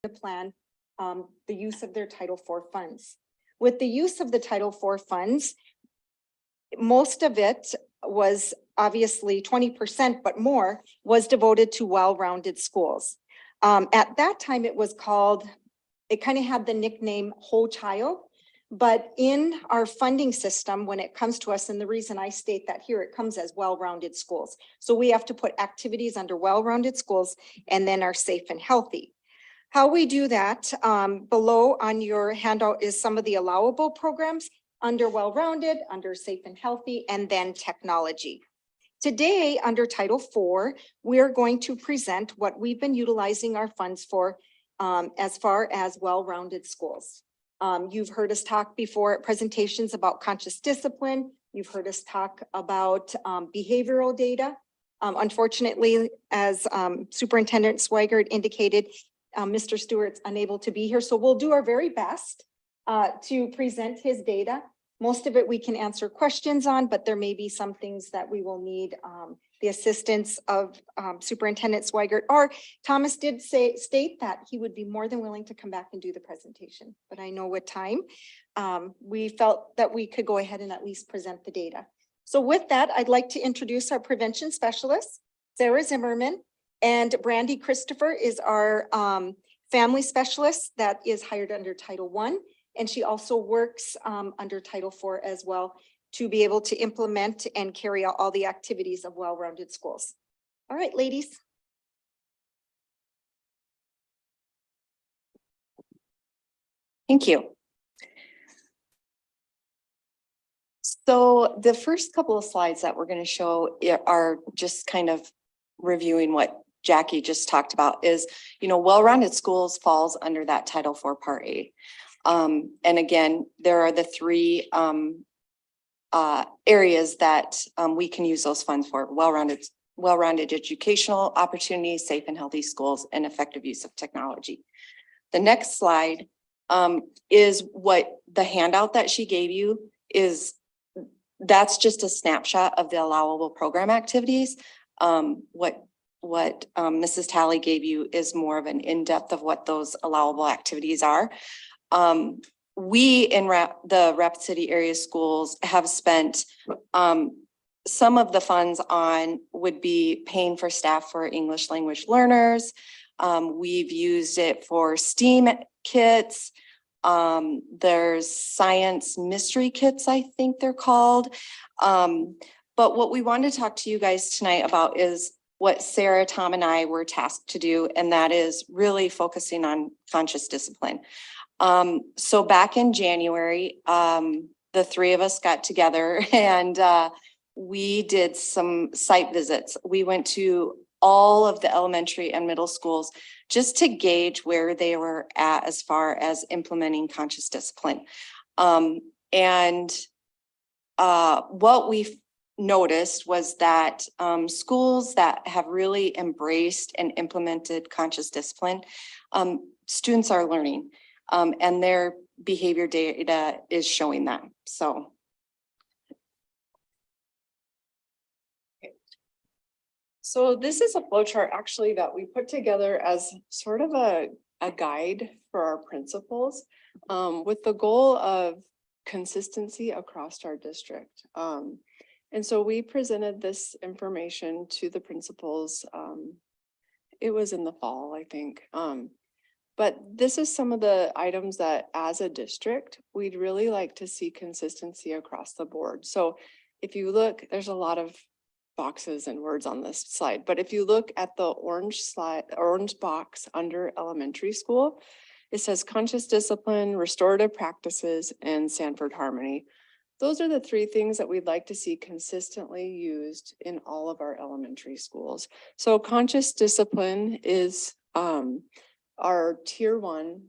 to plan the use of their Title IV funds. With the use of the Title IV funds, most of it was obviously 20%, but more was devoted to well-rounded schools. At that time, it was called, it kind of had the nickname Whole Child. But in our funding system, when it comes to us, and the reason I state that here, it comes as well-rounded schools. So we have to put activities under well-rounded schools and then are safe and healthy. How we do that, below on your handout is some of the allowable programs under well-rounded, under safe and healthy, and then technology. Today, under Title IV, we're going to present what we've been utilizing our funds for as far as well-rounded schools. You've heard us talk before at presentations about conscious discipline. You've heard us talk about behavioral data. Unfortunately, as Superintendent Swigert indicated, Mr. Stewart's unable to be here. So we'll do our very best to present his data. Most of it we can answer questions on, but there may be some things that we will need the assistance of Superintendent Swigert, or Thomas did state that he would be more than willing to come back and do the presentation, but I know with time, we felt that we could go ahead and at least present the data. So with that, I'd like to introduce our prevention specialist, Sarah Zimmerman, and Brandy Christopher is our family specialist that is hired under Title I. And she also works under Title IV as well to be able to implement and carry out all the activities of well-rounded schools. All right, ladies. Thank you. So the first couple of slides that we're going to show are just kind of reviewing what Jackie just talked about is, well-rounded schools falls under that Title IV Part A. And again, there are the three areas that we can use those funds for: well-rounded educational opportunities, safe and healthy schools, and effective use of technology. The next slide is what the handout that she gave you is. That's just a snapshot of the allowable program activities. What Mrs. Talley gave you is more of an in-depth of what those allowable activities are. We in the Rapid City area schools have spent some of the funds on would be paying for staff for English language learners. We've used it for STEAM kits. There's science mystery kits, I think they're called. But what we wanted to talk to you guys tonight about is what Sarah, Tom, and I were tasked to do, and that is really focusing on conscious discipline. So back in January, the three of us got together and we did some site visits. We went to all of the elementary and middle schools just to gauge where they were at as far as implementing conscious discipline. What we noticed was that schools that have really embraced and implemented conscious discipline, students are learning. And their behavior data is showing that. So. So this is a flow chart actually that we put together as sort of a guide for our principals with the goal of consistency across our district. And so we presented this information to the principals. It was in the fall, I think. But this is some of the items that as a district, we'd really like to see consistency across the board. So if you look, there's a lot of boxes and words on this slide, but if you look at the orange box under elementary school, it says conscious discipline, restorative practices, and Sanford Harmony. Those are the three things that we'd like to see consistently used in all of our elementary schools. So conscious discipline is our tier 1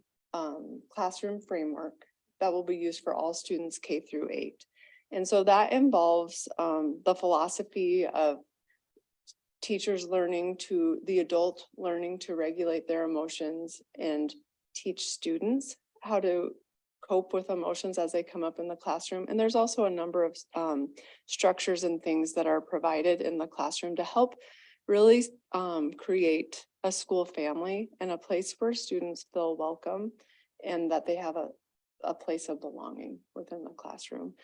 classroom framework that will be used for all students K through 8. And so that involves the philosophy of teachers the adult learning to regulate their emotions and teach students how to cope with emotions as they come up in the classroom. And there's also a number of structures and things that are provided in the classroom to help really create a school family and a place where students feel welcome and that they have a place of belonging within the classroom.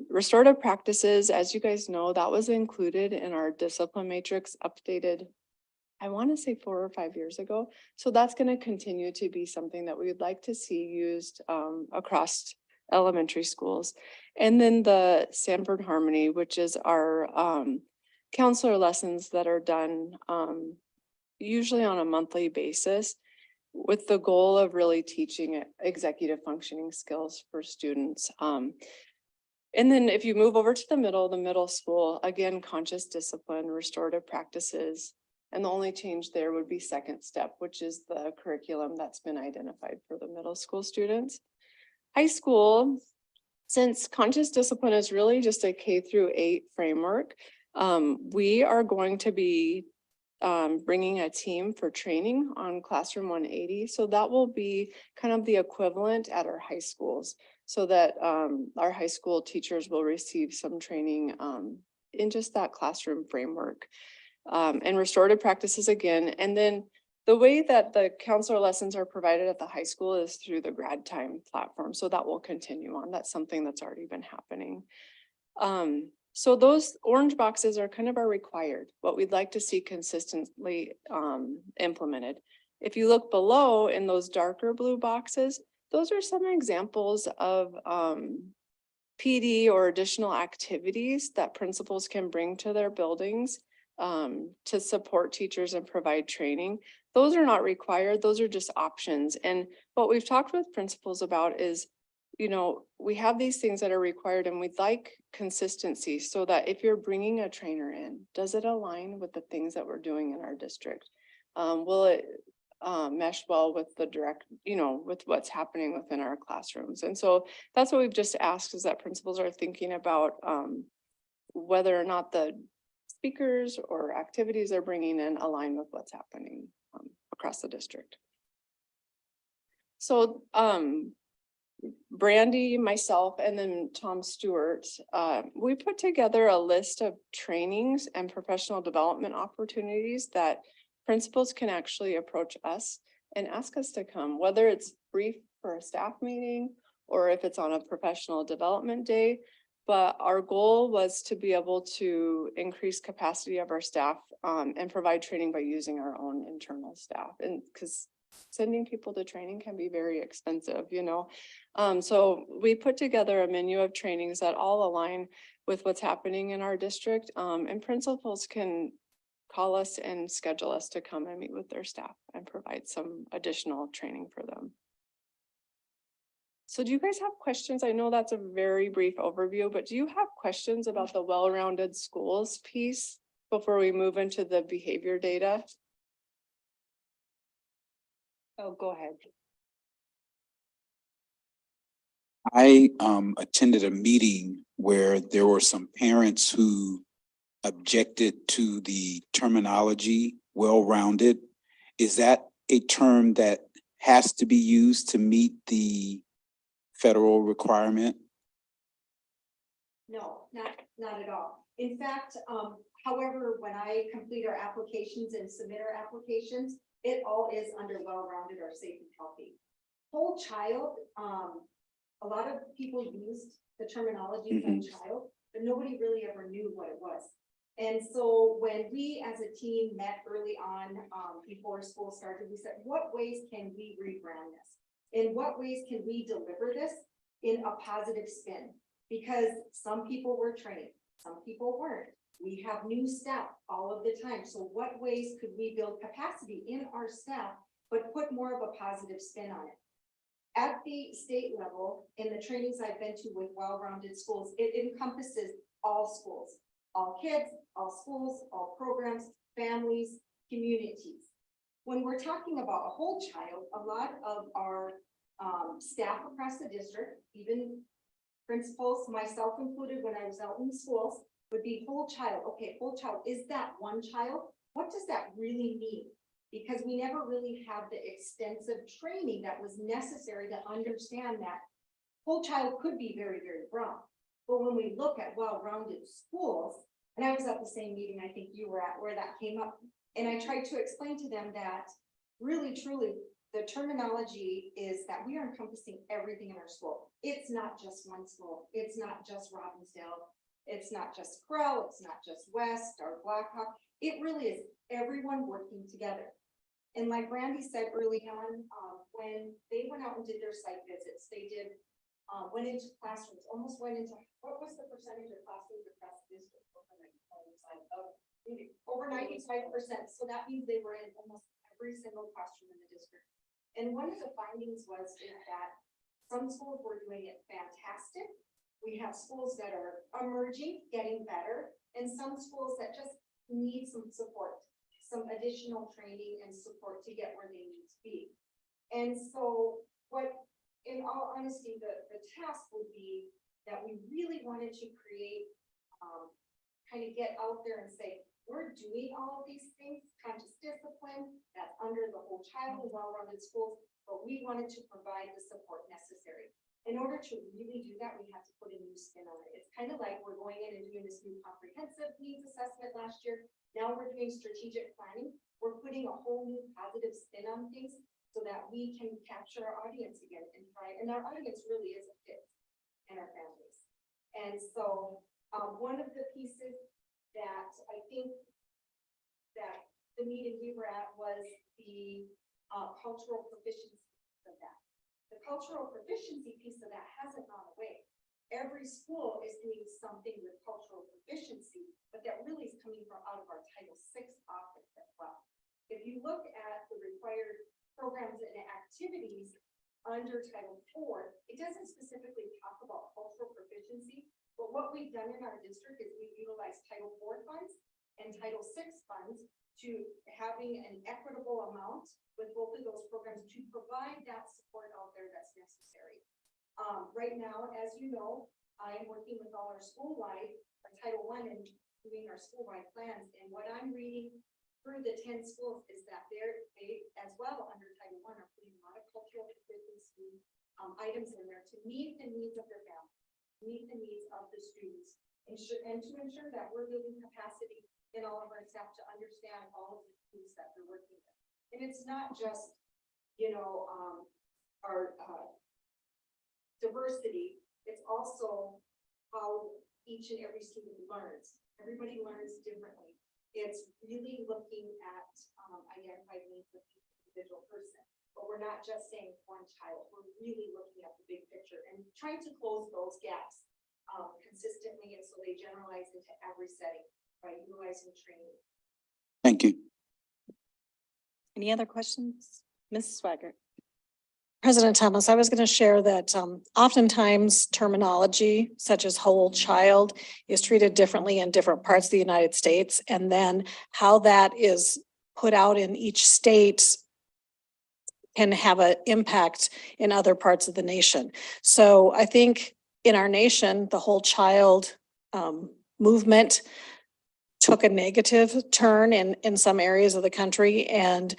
Restorative practices, as you guys know, that was included in our discipline matrix updated, I want to say 4 or 5 years ago. So that's going to continue to be something that we would like to see used across elementary schools. And then the Sanford Harmony, which is our counselor lessons that are done usually on a monthly basis, with the goal of really teaching executive functioning skills for students. And then if you move over to the middle school, again, conscious discipline, restorative practices. And the only change there would be second step, which is the curriculum that's been identified for the middle school students. High school, since conscious discipline is really just a K-8 framework, we are going to be bringing a team for training on Classroom 180. So that will be kind of the equivalent at our high schools, so that our high school teachers will receive some training in just that classroom framework. And restorative practices again. And then the way that the counselor lessons are provided at the high school is through the grad time platform. So that will continue on. That's something that's already been happening. So those orange boxes are kind of our required, what we'd like to see consistently implemented. If you look below in those darker blue boxes, those are some examples of PD or additional activities that principals can bring to their buildings to support teachers and provide training. Those are not required. Those are just options. And what we've talked with principals about is, you know, we have these things that are required and we'd like consistency so that if you're bringing a trainer in, does it align with the things that we're doing in our district? Will it mesh well with the direct, you know, with what's happening within our classrooms? And so that's what we've just asked, is that principals are thinking about whether or not the speakers or activities they're bringing in align with what's happening across the district. So Brandy, myself, and then Tom Stewart, we put together a list of trainings and professional development opportunities that principals can actually approach us and ask us to come, whether it's brief for a staff meeting or if it's on a professional development day. But our goal was to be able to increase capacity of our staff and provide training by using our own internal staff. And because sending people to training can be very expensive, you know. So we put together a menu of trainings that all align with what's happening in our district. And principals can call us and schedule us to come and meet with their staff and provide some additional training for them. So do you guys have questions? I know that's a very brief overview, but do you have questions about the well-rounded schools piece before we move into the behavior data? Oh, go ahead. I attended a meeting where there were some parents who objected to the terminology well-rounded. Is that a term that has to be used to meet the federal requirement? No, not at all. In fact, however, when I complete our applications and submit our applications, it all is under well-rounded or safe and healthy. Whole child, a lot of people used the terminology whole child, but nobody really ever knew what it was. And so when we as a team met early on, before school started, we said, what ways can we rebrand this? In what ways can we deliver this in a positive spin? Because some people were trained, some people weren't. We have new staff all of the time. So what ways could we build capacity in our staff, but put more of a positive spin on it? At the state level, in the trainings I've been to with well-rounded schools, it encompasses all schools, all kids, all schools, all programs, families, communities. When we're talking about a whole child, a lot of our staff across the district, even principals, myself included, when I was out in the schools, would be whole child. Okay, whole child, is that one child? What does that really mean? Because we never really have the extensive training that was necessary to understand that whole child could be very, very broad. But when we look at well-rounded schools, And I was at the same meeting I think you were at where that came up. And I tried to explain to them that really truly the terminology is that we are encompassing everything in our school. It's not just one school. It's not just Robbinsdale. It's not just Crow. It's not just West or Blackhawk. It really is everyone working together. And like Randy said early on, when they went out and did their site visits, they did, went into classrooms, almost went into, what was the percentage of classrooms across the district? Over 95%. So that means they were in almost every single classroom in the district. And one of the findings was that some schools were doing it fantastic. We have schools that are emerging, getting better, and some schools that just need some support, some additional training and support to get where they need to be. And so what, in all honesty, the task would be that we really wanted to create, kind of get out there and say, we're doing all of these things, conscious discipline, that's under the whole child and well-rounded schools, but we wanted to provide the support necessary. In order to really do that, we have to put a new spin on it. It's kind of like we're going in and doing this new comprehensive needs assessment last year. Now we're doing strategic planning. We're putting a whole new positive spin on things so that we can capture our audience again and try, and our audience really is kids and our families. And so one of the pieces that I think that the meeting we were at was the cultural proficiency of that. The cultural proficiency piece of that hasn't gone away. Every school is doing something with cultural proficiency, but that really is coming from out of our Title VI office as well. If you look at the required programs and activities under Title IV, it doesn't specifically talk about cultural proficiency, but what we've done in our district is we've utilized Title IV funds and Title VI funds to having an equitable amount with both of those programs to provide that support out there that's necessary. Right now, as you know, I am working with all our school-wide, our Title I, and doing our school-wide plans. And what I'm reading through the 10 schools is that they as well under Title I are putting a lot of cultural proficiency items in there to meet the needs of their families, meet the needs of the students, and to ensure that we're building capacity in all of our staff to understand all of the tools that they're working with. And it's not just, you know, our diversity, it's also how each and every student learns. Everybody learns differently. It's really looking at identified needs of each individual person. But we're not just saying one child, we're really looking at the big picture and trying to close those gaps consistently, and so they generalize into every setting by utilizing training. Thank you. Any other questions? Ms. Swaggart? President Thomas, I was going to share that oftentimes terminology such as whole child is treated differently in different parts of the United States. And then how that is put out in each state can have an impact in other parts of the nation. So I think in our nation, the whole child movement took a negative turn in some areas of the country, and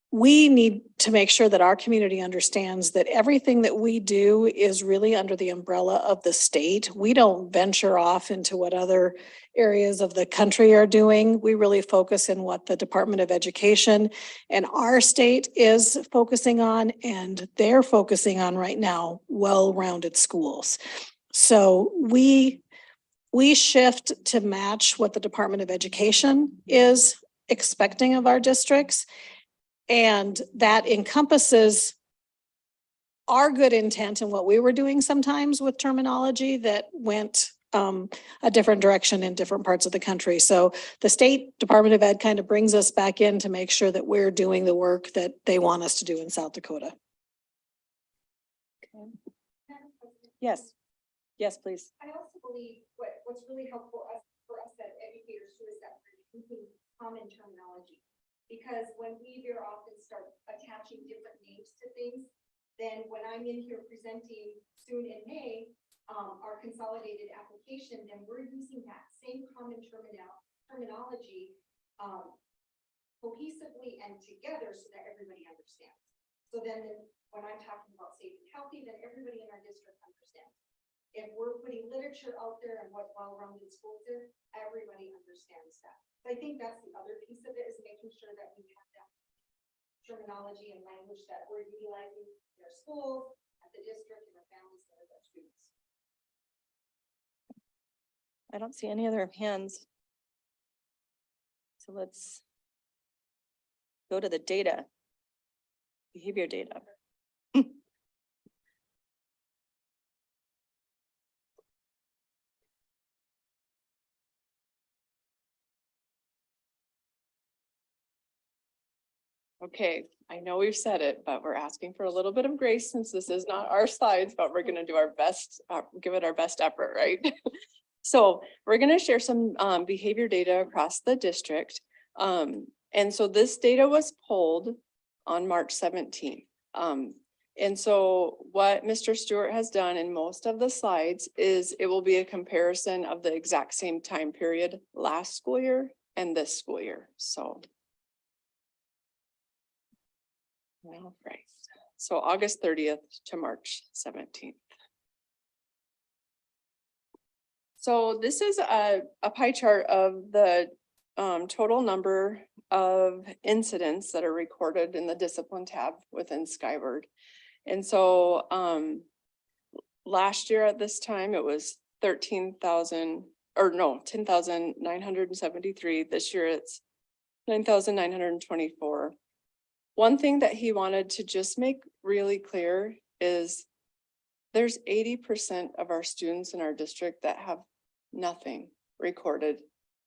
we need to make sure that our community understands that everything that we do is really under the umbrella of the state. We don't venture off into what other areas of the country are doing. We really focus in what the Department of Education and our state is focusing on, and they're focusing on right now well-rounded schools. So we shift to match what the Department of Education is expecting of our districts. And that encompasses our good intent and what we were doing sometimes with terminology that went a different direction in different parts of the country. So the State Department of Ed kind of brings us back in to make sure that we're doing the work that they want us to do in South Dakota. Yes. Yes, please. I also believe what's really helpful for us as educators too is that we're using common terminology. Because when we very often start attaching different names to things, then when I'm in here presenting soon in May, our consolidated application, then we're using that same common terminology cohesively and together so that everybody understands. So then when I'm talking about safe and healthy, then everybody in our district understands. if we're putting literature out there and what well-rounded schools is, everybody understands that. So I think that's the other piece of it, is making sure that we have that terminology and language that we're utilizing in our schools, at the district, and our families, and our students. I don't see any other hands. So let's go to the data. Behavior data. Okay, I know we've said it, but we're asking for a little bit of grace since this is not our slides, but we're gonna do our best, give it our best effort, right? So we're gonna share some behavior data across the district. And so this data was pulled on March 17th. And so what Mr. Stewart has done in most of the slides is it will be a comparison of the exact same time period last school year and this school year, so. All right, so August 30th to March 17th. So this is a pie chart of the total number of incidents that are recorded in the discipline tab within Skyward. And so last year at this time, it was 10,973. This year it's 9,924. One thing that he wanted to just make really clear is there's 80% of our students in our district that have nothing recorded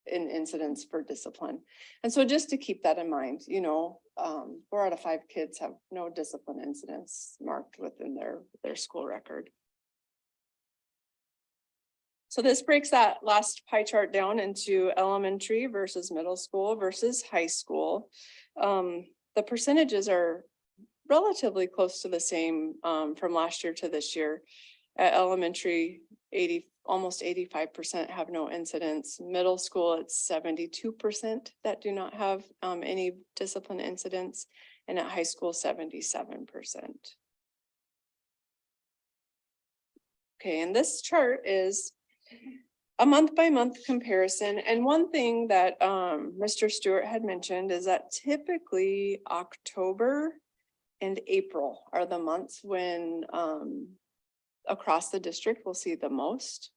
in incidents for discipline. And so just to keep that in mind, you know, 4 out of 5 kids have no discipline incidents marked within their school record. So this breaks that last pie chart down into elementary versus middle school versus high school. The percentages are relatively close to the same from last year to this year. At elementary, almost 85% have no incidents. Middle school, it's 72% that do not have any discipline incidents, and at high school, 77%. Okay, and this chart is a month by month comparison. And one thing that Mr. Stewart had mentioned is that typically October and April are the months when across the district we'll see the most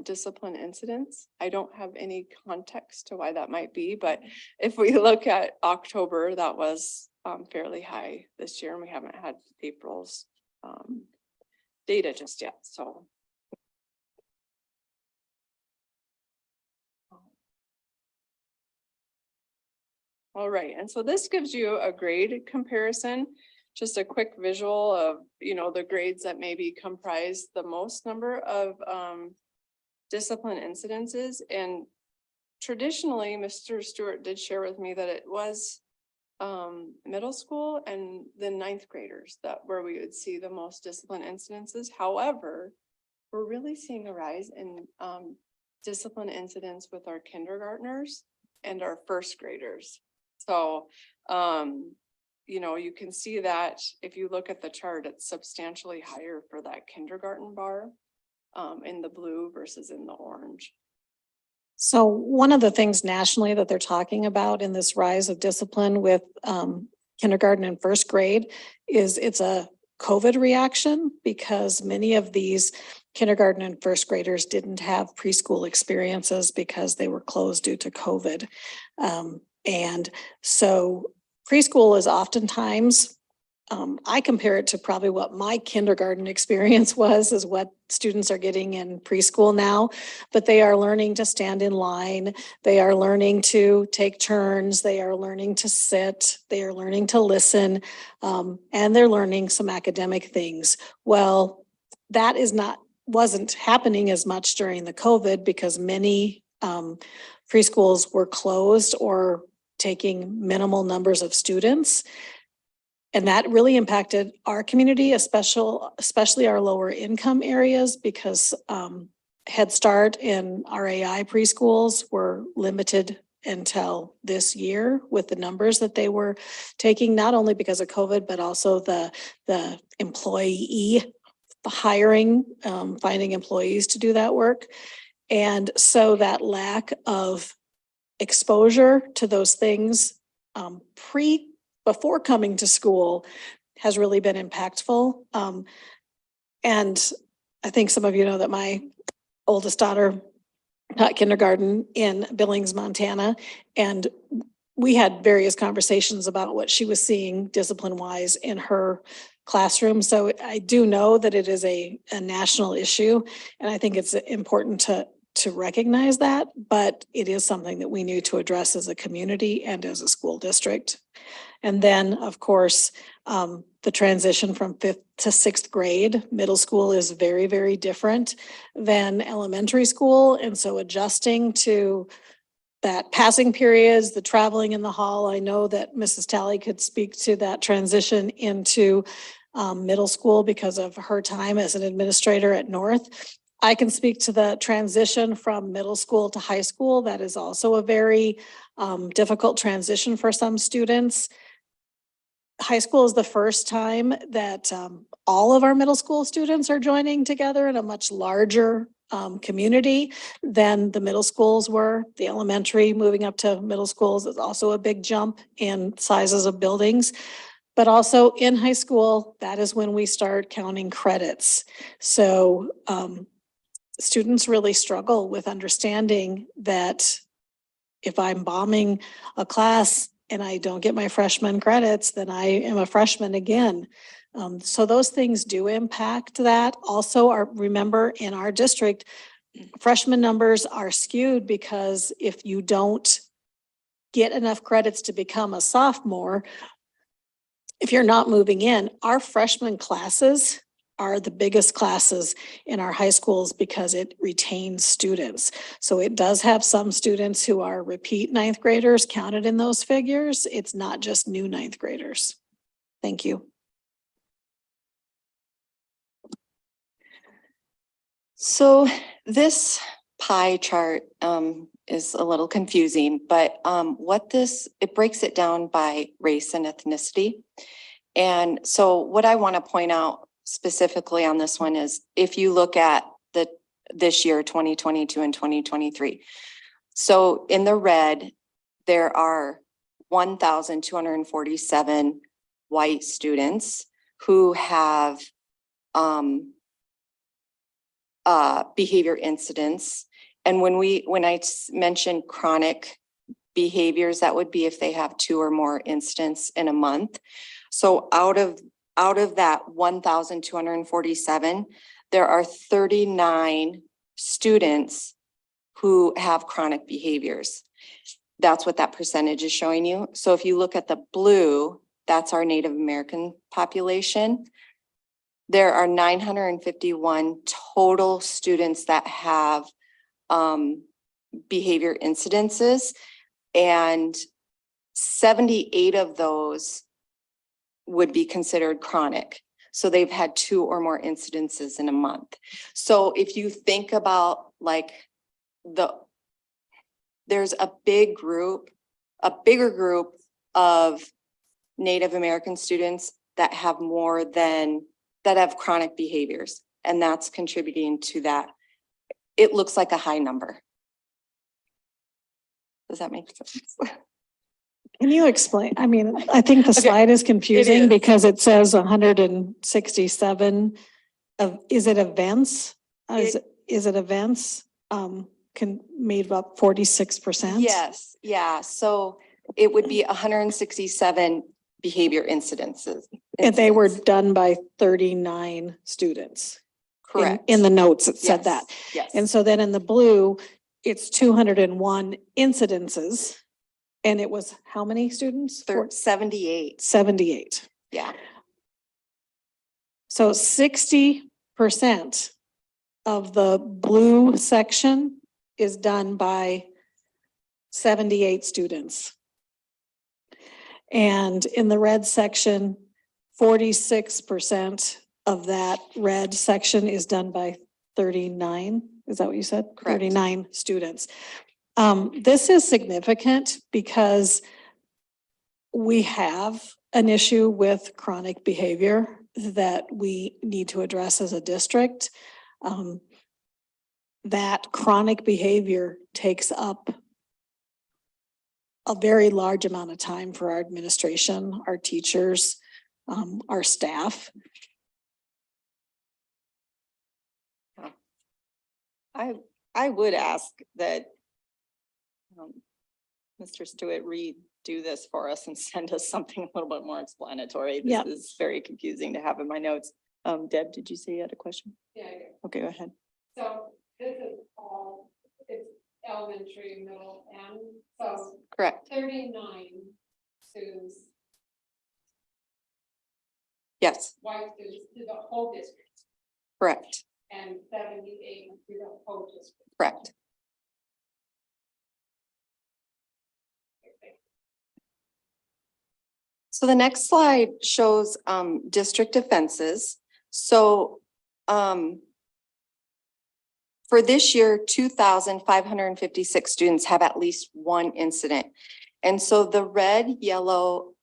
discipline incidents. I don't have any context to why that might be, but if we look at October, that was fairly high this year, and we haven't had April's data just yet, so. All right, and so this gives you a grade comparison, just a quick visual of, you know, the grades that maybe comprise the most number of discipline incidences. And traditionally, Mr. Stewart did share with me that it was middle school and the 9th graders where we would see the most discipline incidences. However, we're really seeing a rise in discipline incidents with our kindergartners and our 1st graders. So, you know, you can see that if you look at the chart, it's substantially higher for that kindergarten bar in the blue versus in the orange. So one of the things nationally that they're talking about in this rise of discipline with kindergarten and 1st grade is it's a COVID reaction, because many of these kindergarten and 1st graders didn't have preschool experiences because they were closed due to COVID. And so preschool is oftentimes, I compare it to probably what my kindergarten experience was, is what students are getting in preschool now, but they are learning to stand in line. They are learning to take turns. They are learning to sit. They are learning to listen, and they're learning some academic things. Well, that wasn't happening as much during the COVID because many preschools were closed or taking minimal numbers of students. And that really impacted our community, especially our lower income areas, because Head Start and RAI preschools were limited until this year with the numbers that they were taking, not only because of COVID, but also the employee hiring, finding employees to do that work. And so that lack of exposure to those things before coming to school has really been impactful. And I think some of you know that my oldest daughter taught kindergarten in Billings, Montana, and we had various conversations about what she was seeing discipline-wise in her classroom. So I do know that it is a national issue, and I think it's important to recognize that, but it is something that we need to address as a community and as a school district. And then, of course, the transition from 5th to 6th grade, middle school is very, very different than elementary school. And so adjusting to that passing periods, the traveling in the hall, I know that Mrs. Talley could speak to that transition into middle school because of her time as an administrator at North. I can speak to the transition from middle school to high school. That is also a very difficult transition for some students. High school is the first time that all of our middle school students are joining together in a much larger community than the middle schools were. The elementary moving up to middle schools is also a big jump in sizes of buildings. But also in high school, that is when we start counting credits. So students really struggle with understanding that if I'm bombing a class and I don't get my freshman credits, then I am a freshman again. So those things do impact that. Also, remember in our district, freshman numbers are skewed because if you don't get enough credits to become a sophomore, if you're not moving in, our freshman classes are the biggest classes in our high schools because it retains students. So it does have some students who are repeat ninth graders counted in those figures. It's not just new ninth graders. Thank you. So this pie chart is a little confusing, but it breaks it down by race and ethnicity. And so what I want to point out specifically on this one is if you look at this year, 2022 and 2023. So in the red, there are 1,247 white students who have behavior incidents. And when I mention chronic behaviors, that would be if they have 2 or more incidents in a month. So out of that 1,247, there are 39 students who have chronic behaviors. That's what that percentage is showing you. So if you look at the blue, that's our Native American population. There are 951 total students that have behavior incidences, and 78 of those would be considered chronic. So they've had 2 or more incidences in a month. So if you think about there's a bigger group of Native American students that have that have chronic behaviors, and that's contributing to that. It looks like a high number. Does that make sense? Can you explain? I mean, I think the slide is confusing is. because it says 167 is it events? Is it events? Made up 46%? Yes, yeah. So it would be 167 behavior incidences. And they were done by 39 students. Correct. In the notes, it said that. Yes. And so then in the blue, it's 201 incidences. And it was how many students? 78. 78. Yeah. So 60% of the blue section is done by 78 students. And in the red section, 46% of that red section is done by 39. Is that what you said? Correct. 39 students. This is significant because we have an issue with chronic behavior that we need to address as a district. That chronic behavior takes up a very large amount of time for our administration, our teachers, our staff. I would ask that Mr. Stewart redo this for us and send us something a little bit more explanatory. This Yep. is very confusing to have in my notes. Deb, did you say you had a question? Yeah, I do. Okay, go ahead. So this is all, it's elementary, middle, and so Correct. 39 students, Yes, white students to the whole district, correct, and 78 to the whole district. correct. So the next slide shows district offenses. So for this year, 2,556 students have at least one incident. And so the red, yellow,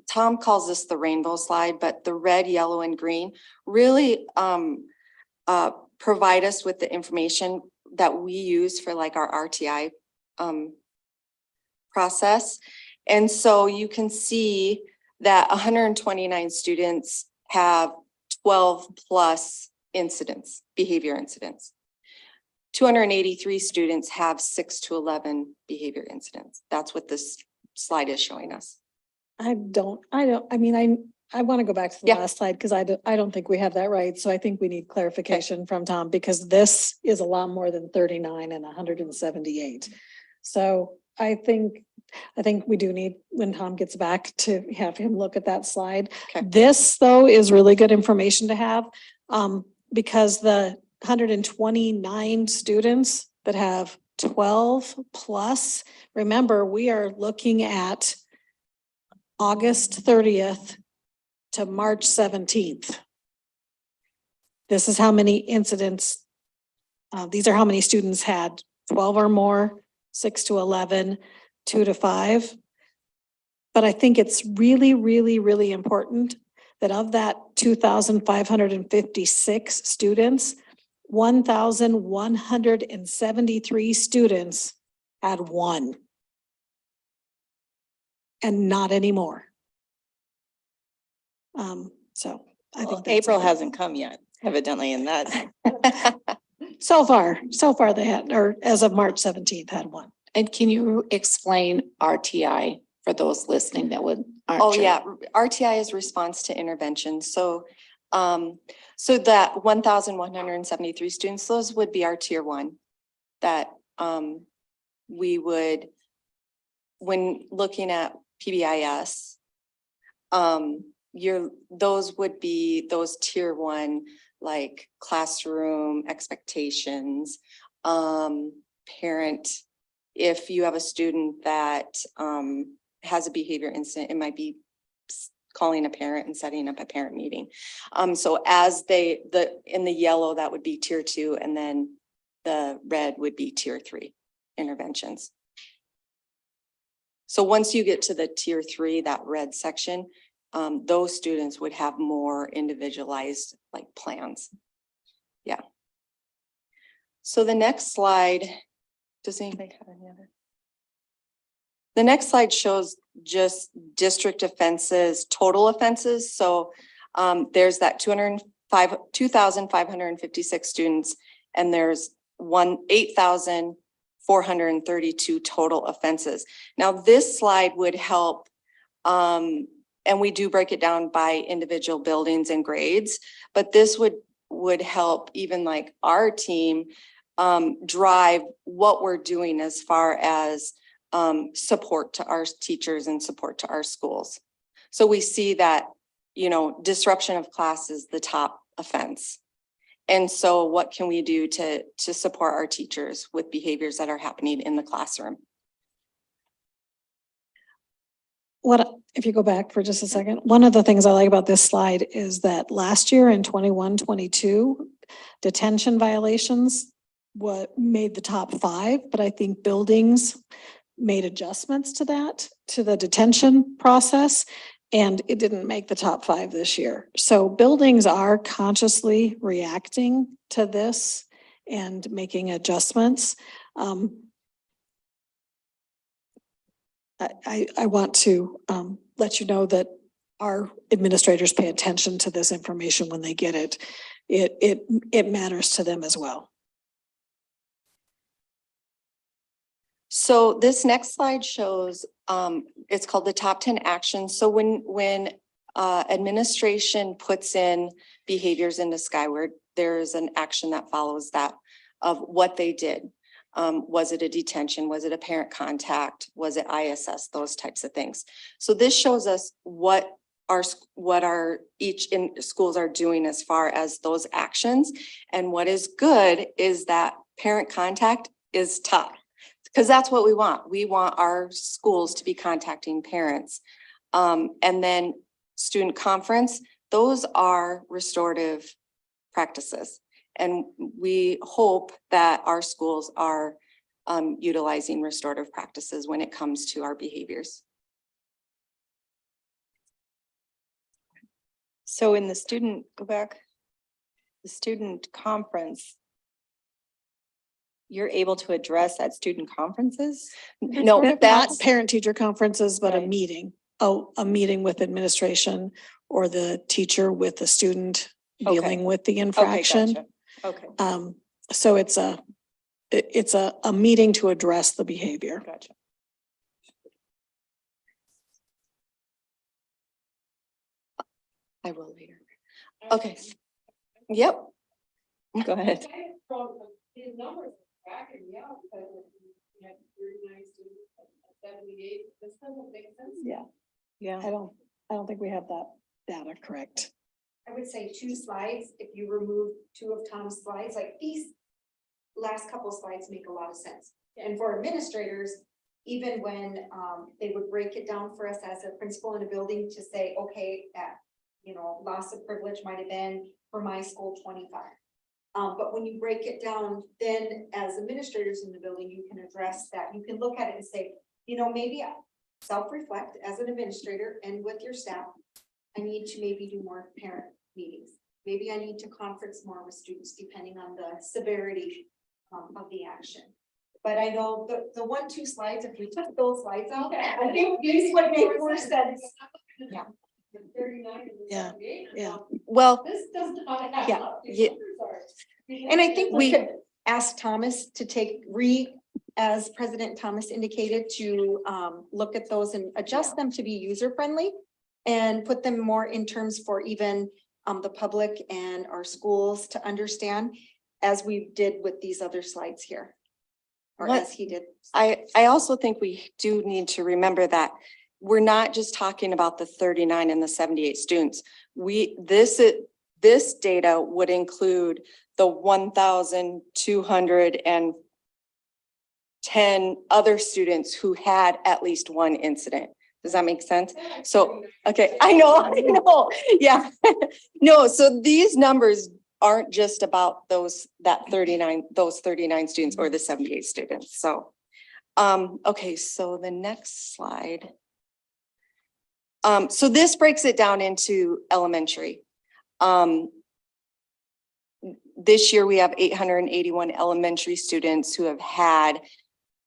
Tom calls this the rainbow slide, but the red, yellow, and green really provide us with the information that we use for like our RTI process. And so you can see that 129 students have 12 plus incidents, behavior incidents. 283 students have 6 to 11 behavior incidents. That's what this slide is showing us. I mean, I want to go back to the Yeah. last slide because I don't think we have that right. So I think we need clarification from Tom because this is a lot more than 39 and 178. So I think we do need, when Tom gets back, to have him look at that slide. Okay. This, though, is really good information to have, because the 129 students that have 12 plus, remember, we are looking at August 30th to March 17th. This is how many incidents, these are how many students had 12 or more, 6 to 11, 2 to 5. But I think it's really, really, really important that of that 2,556 students, 1,173 students had one. And not anymore. So I think that's April good. hasn't come yet, evidently, in that. So far they had, or as of March 17th, had one. And can you explain RTI for those listening that aren't Oh, sure? yeah, RTI is response to intervention. So, so that 1,173 students, those would be our tier one that, we would, when looking at PBIS, those would be those tier one, like classroom expectations, parent, if you have a student that, has a behavior incident, it might be calling a parent and setting up a parent meeting. So as in the yellow, that would be tier two, and then the red would be tier three interventions. So once you get to the tier three, that red section, those students would have more individualized like plans. Yeah. So the next slide, does anybody have any other? The next slide shows just district offenses, total offenses. So there's that 2,556 students, and there's 8,432 total offenses. Now this slide would help, and we do break it down by individual buildings and grades, but this would help even like our team drive what we're doing as far as support to our teachers and support to our schools. So we see that, disruption of class is the top offense. And so what can we do to support our teachers with behaviors that are happening in the classroom? If you go back for just a second, one of the things I like about this slide is that last year in 21-22, detention violations made the top 5, but I think buildings made adjustments to that, to the detention process. And it didn't make the top 5 this year. So buildings are consciously reacting to this and making adjustments. I want to let you know that our administrators pay attention to this information when they get it. It matters to them as well. So this next slide shows, it's called the top 10 actions. So when administration puts in behaviors into Skyward, there is an action that follows that of what they did. Was it a detention? Was it a parent contact? Was it ISS? Those types of things. So this shows us what each schools are doing as far as those actions. And what is good is that parent contact is top. Because that's what we want. We want our schools to be contacting parents. And then student conference, those are restorative practices. And we hope that our schools are utilizing restorative practices when it comes to our behaviors. So in the the student conference, you're able to address at student conferences? No, Not that's, parent-teacher conferences, but a Right. meeting. Oh, a meeting with administration or the teacher with the student Okay. dealing with the Okay, infraction. gotcha. Okay, So it's a meeting to address the behavior. gotcha. I will later. Okay. Yep. Go ahead. These numbers are cracking me up because we had 39 students, 78, this doesn't make sense. Yeah. Yeah. I don't think we have that data correct. I would say 2 slides, if you remove 2 of Tom's slides, like these last couple slides make a lot of sense. And for administrators, even when they would break it down for us as a principal in a building to say, okay, loss of privilege might have been for my school 25. But when you break it down, then as administrators in the building, you can address that. You can look at it and say, maybe self-reflect as an administrator and with your staff. I need to maybe do more parent meetings. Maybe I need to conference more with students depending on the severity of the action. But I know the 1-2 slides, if we took those slides out, I think these would make more sense. Yeah. 39 and Yeah, 78. yeah. Well, This does not add Yeah, up. These yeah. numbers are- And I think we could ask Thomas to as President Thomas indicated, to look at those and adjust them to be user-friendly and put them more in terms for even the public and our schools to understand, as we did with these other slides here. Or What- as he did. I also think we do need to remember that we're not just talking about the 39 and the 78 students. This data would include the 1,210 other students who had at least one incident. Does that make sense? So, okay, I know, yeah. No, so these numbers aren't just about those 39 students or the 78 students, so. Okay, so the next slide. So this breaks it down into elementary. This year we have 881 elementary students who have had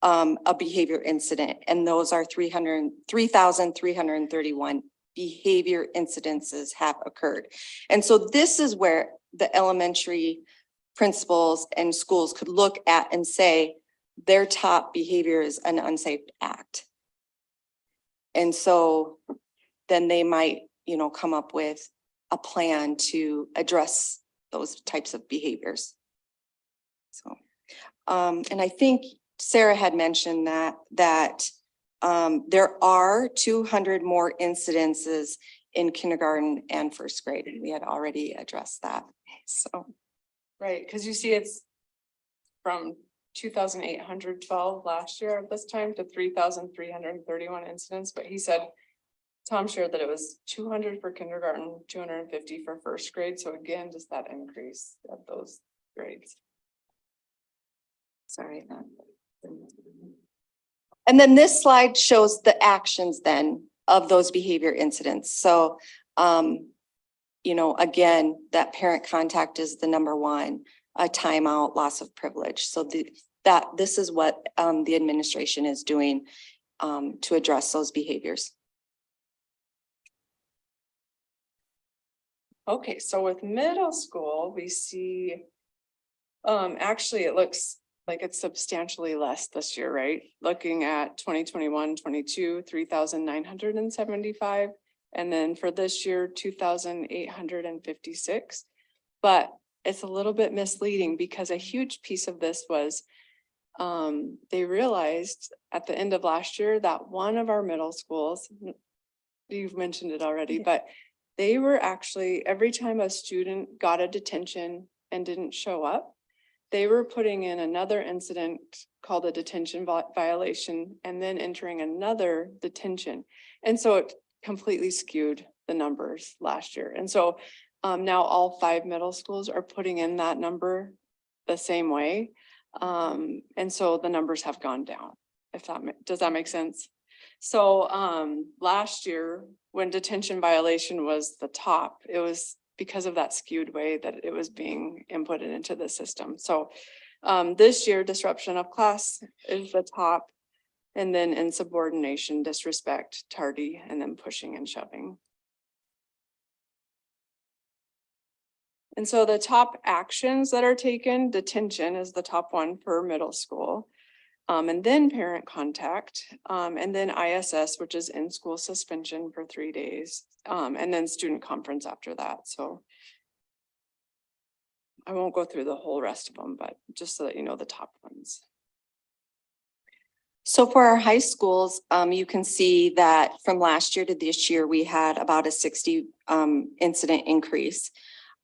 a behavior incident, and those are 3,331 behavior incidences have occurred. And so this is where the elementary principals and schools could look at and say their top behavior is an unsafe act. And so then they might, come up with a plan to address those types of behaviors. So, and I think Sarah had mentioned that there are 200 more incidences in kindergarten and first grade, and we had already addressed that. So, Right, because you see it's from 2,812 last year at this time to 3,331 incidents, but he said, Tom shared that it was 200 for kindergarten, 250 for first grade. So again, just that increase of those grades. sorry. And then this slide shows the actions then of those behavior incidents. So, you know, again, that parent contact is the number one, a timeout, loss of privilege. So this is what the administration is doing to address those behaviors. Okay, so with middle school, we see, actually, it looks like it's substantially less this year, right? Looking at 2021-22, 3,975. And then for this year, 2,856. But it's a little bit misleading because a huge piece of this was they realized at the end of last year that one of our middle schools, you've mentioned it already, but they were actually, every time a student got a detention and didn't show up, they were putting in another incident called a detention violation and then entering another detention. And so it completely skewed the numbers last year. And so now all 5 middle schools are putting in that number the same way. And so the numbers have gone down, if that, does that make sense? So last year, when detention violation was the top, it was because of that skewed way that it was being inputted into the system. So this year, disruption of class is the top. And then insubordination, disrespect, tardy, and then pushing and shoving. And so the top actions that are taken, detention is the top one per middle school. And then parent contact, and then ISS, which is in-school suspension for 3 days, and then student conference after that. So I won't go through the whole rest of them, but just so that you know the top ones. So for our high schools, you can see that from last year to this year, we had about a 60 incident increase.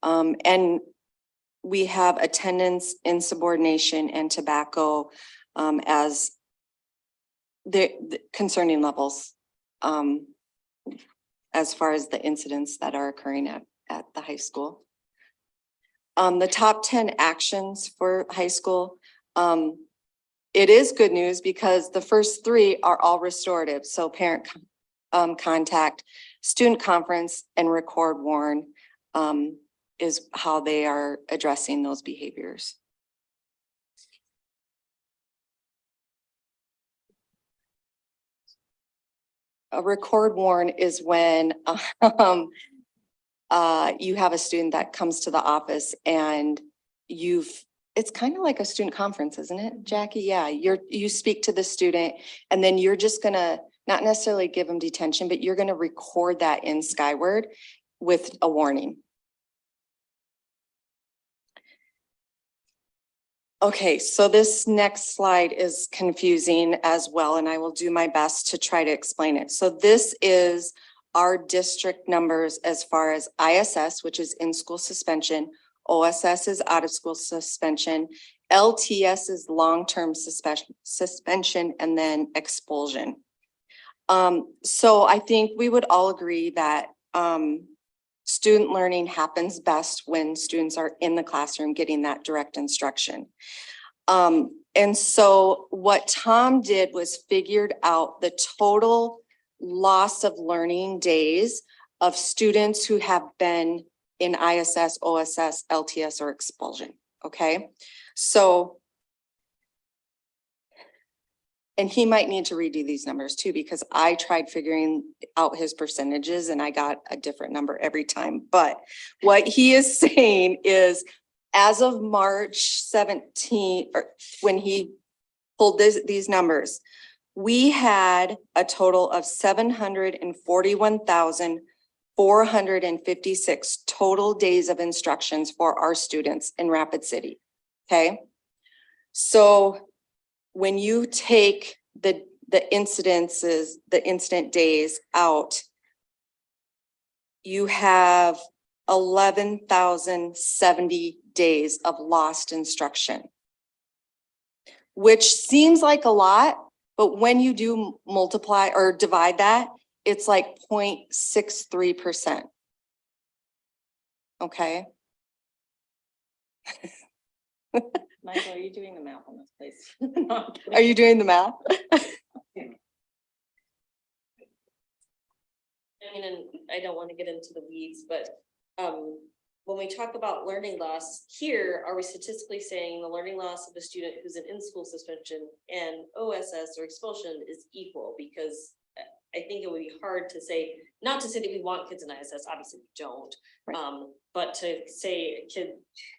And we have attendance, insubordination, and tobacco as the concerning levels as far as the incidents that are occurring at the high school. The top 10 actions for high school, it is good news because the first 3 are all restorative. So parent contact, student conference, and record warn is how they are addressing those behaviors. A record warn is when you have a student that comes to the office and it's kind of like a student conference, isn't it, Jackie? Yeah, you speak to the student and then you're just gonna not necessarily give them detention, but you're gonna record that in Skyward with a warning. Okay, so this next slide is confusing as well, and I will do my best to try to explain it. So this is our district numbers as far as ISS, which is in-school suspension, OSS is out-of-school suspension, LTS is long-term suspension, and then expulsion. So I think we would all agree that student learning happens best when students are in the classroom getting that direct instruction. And so what Tom did was figured out the total loss of learning days of students who have been in ISS, OSS, LTS, or expulsion, okay? So, and he might need to redo these numbers too, because I tried figuring out his percentages and I got a different number every time. But what he is saying is as of March 17th, or when he pulled these numbers, we had a total of 741,456 total days of instructions for our students in Rapid City, okay? So when you take the incidences, the incident days out, you have 11,070 days of lost instruction, which seems like a lot, but when you do multiply or divide that, it's like 0.63%. Okay. Michael, are you doing the math on this, please? No, I'm kidding. Are you doing the math? I mean, and I don't want to get into the weeds, but, when we talk about learning loss here, are we statistically saying the learning loss of a student who's an in-school suspension and OSS or expulsion is equal? Because I think it would be hard to say, not to say that we want kids in ISS, obviously we don't. But to say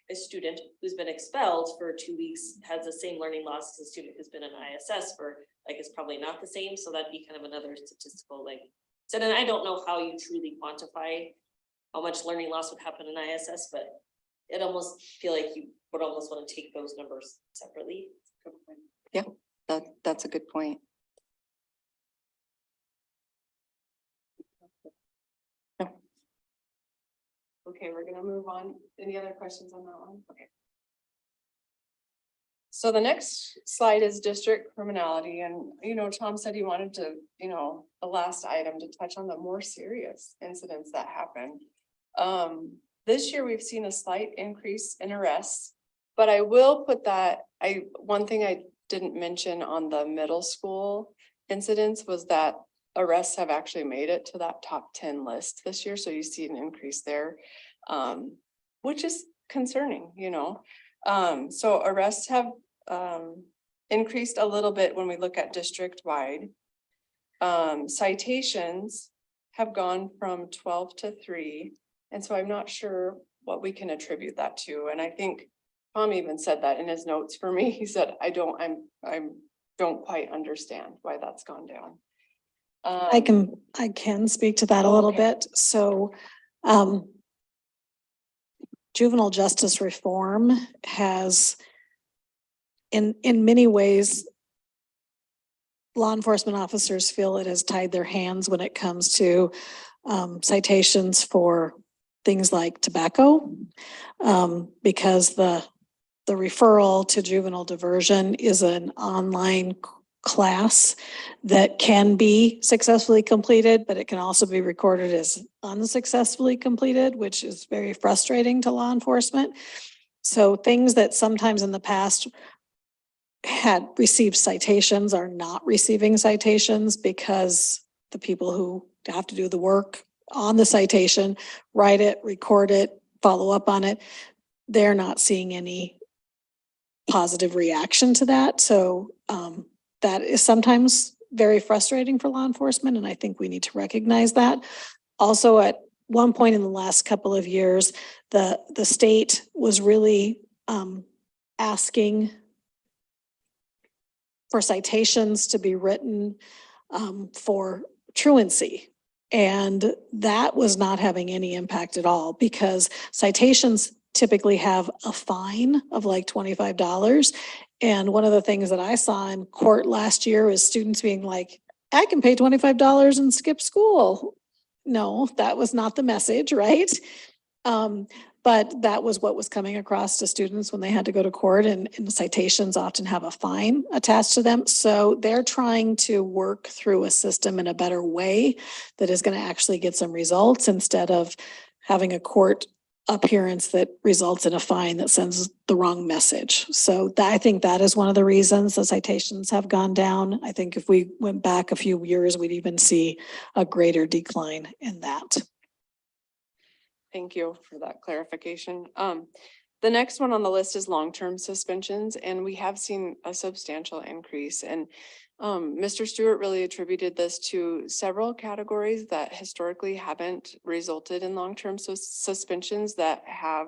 a student who's been expelled for 2 weeks has the same learning loss as a student who's been in ISS for, like, it's probably not the same, so that'd be kind of another statistical, like. So then I don't know how you truly quantify how much learning loss would happen in ISS, but it almost feel like you would almost want to take those numbers separately. That's a good point. Okay, we're gonna move on. Any other questions on that one? Okay. So the next slide is district criminality, and Tom said he wanted to, the last item to touch on the more serious incidents that happened. This year we've seen a slight increase in arrests, but I will put that, one thing I didn't mention on the middle school incidents was that arrests have actually made it to that top 10 list this year, so you see an increase there, which is concerning, so arrests have increased a little bit when we look at district wide. Citations have gone from 12 to 3, and so I'm not sure what we can attribute that to, and I think Tom even said that in his notes for me. He said, I don't quite understand why that's gone down. I can speak to that a little Okay. bit. So, juvenile justice reform has, in many ways, law enforcement officers feel it has tied their hands when it comes to citations for things like tobacco, because the referral to juvenile diversion is an online class that can be successfully completed, but it can also be recorded as unsuccessfully completed, which is very frustrating to law enforcement. So things that sometimes in the past had received citations are not receiving citations because the people who have to do the work on the citation, write it, record it, follow up on it, they're not seeing any positive reaction to that. So that is sometimes very frustrating for law enforcement, and I think we need to recognize that. Also, at one point in the last couple of years, the state was really asking for citations to be written for truancy. And that was not having any impact at all because citations typically have a fine of like $25. And one of the things that I saw in court last year is students being like, I can pay $25 and skip school. No, that was not the message, right? But that was what was coming across to students when they had to go to court, and citations often have a fine attached to them. So they're trying to work through a system in a better way that is going to actually get some results instead of having a court appearance that results in a fine that sends the wrong message. So I think that is one of the reasons the citations have gone down. I think if we went back a few years, we'd even see a greater decline in that. Thank you for that clarification. The next one on the list is long-term suspensions, and we have seen a substantial increase. And Mr. Stewart really attributed this to several categories that historically haven't resulted in long-term suspensions that have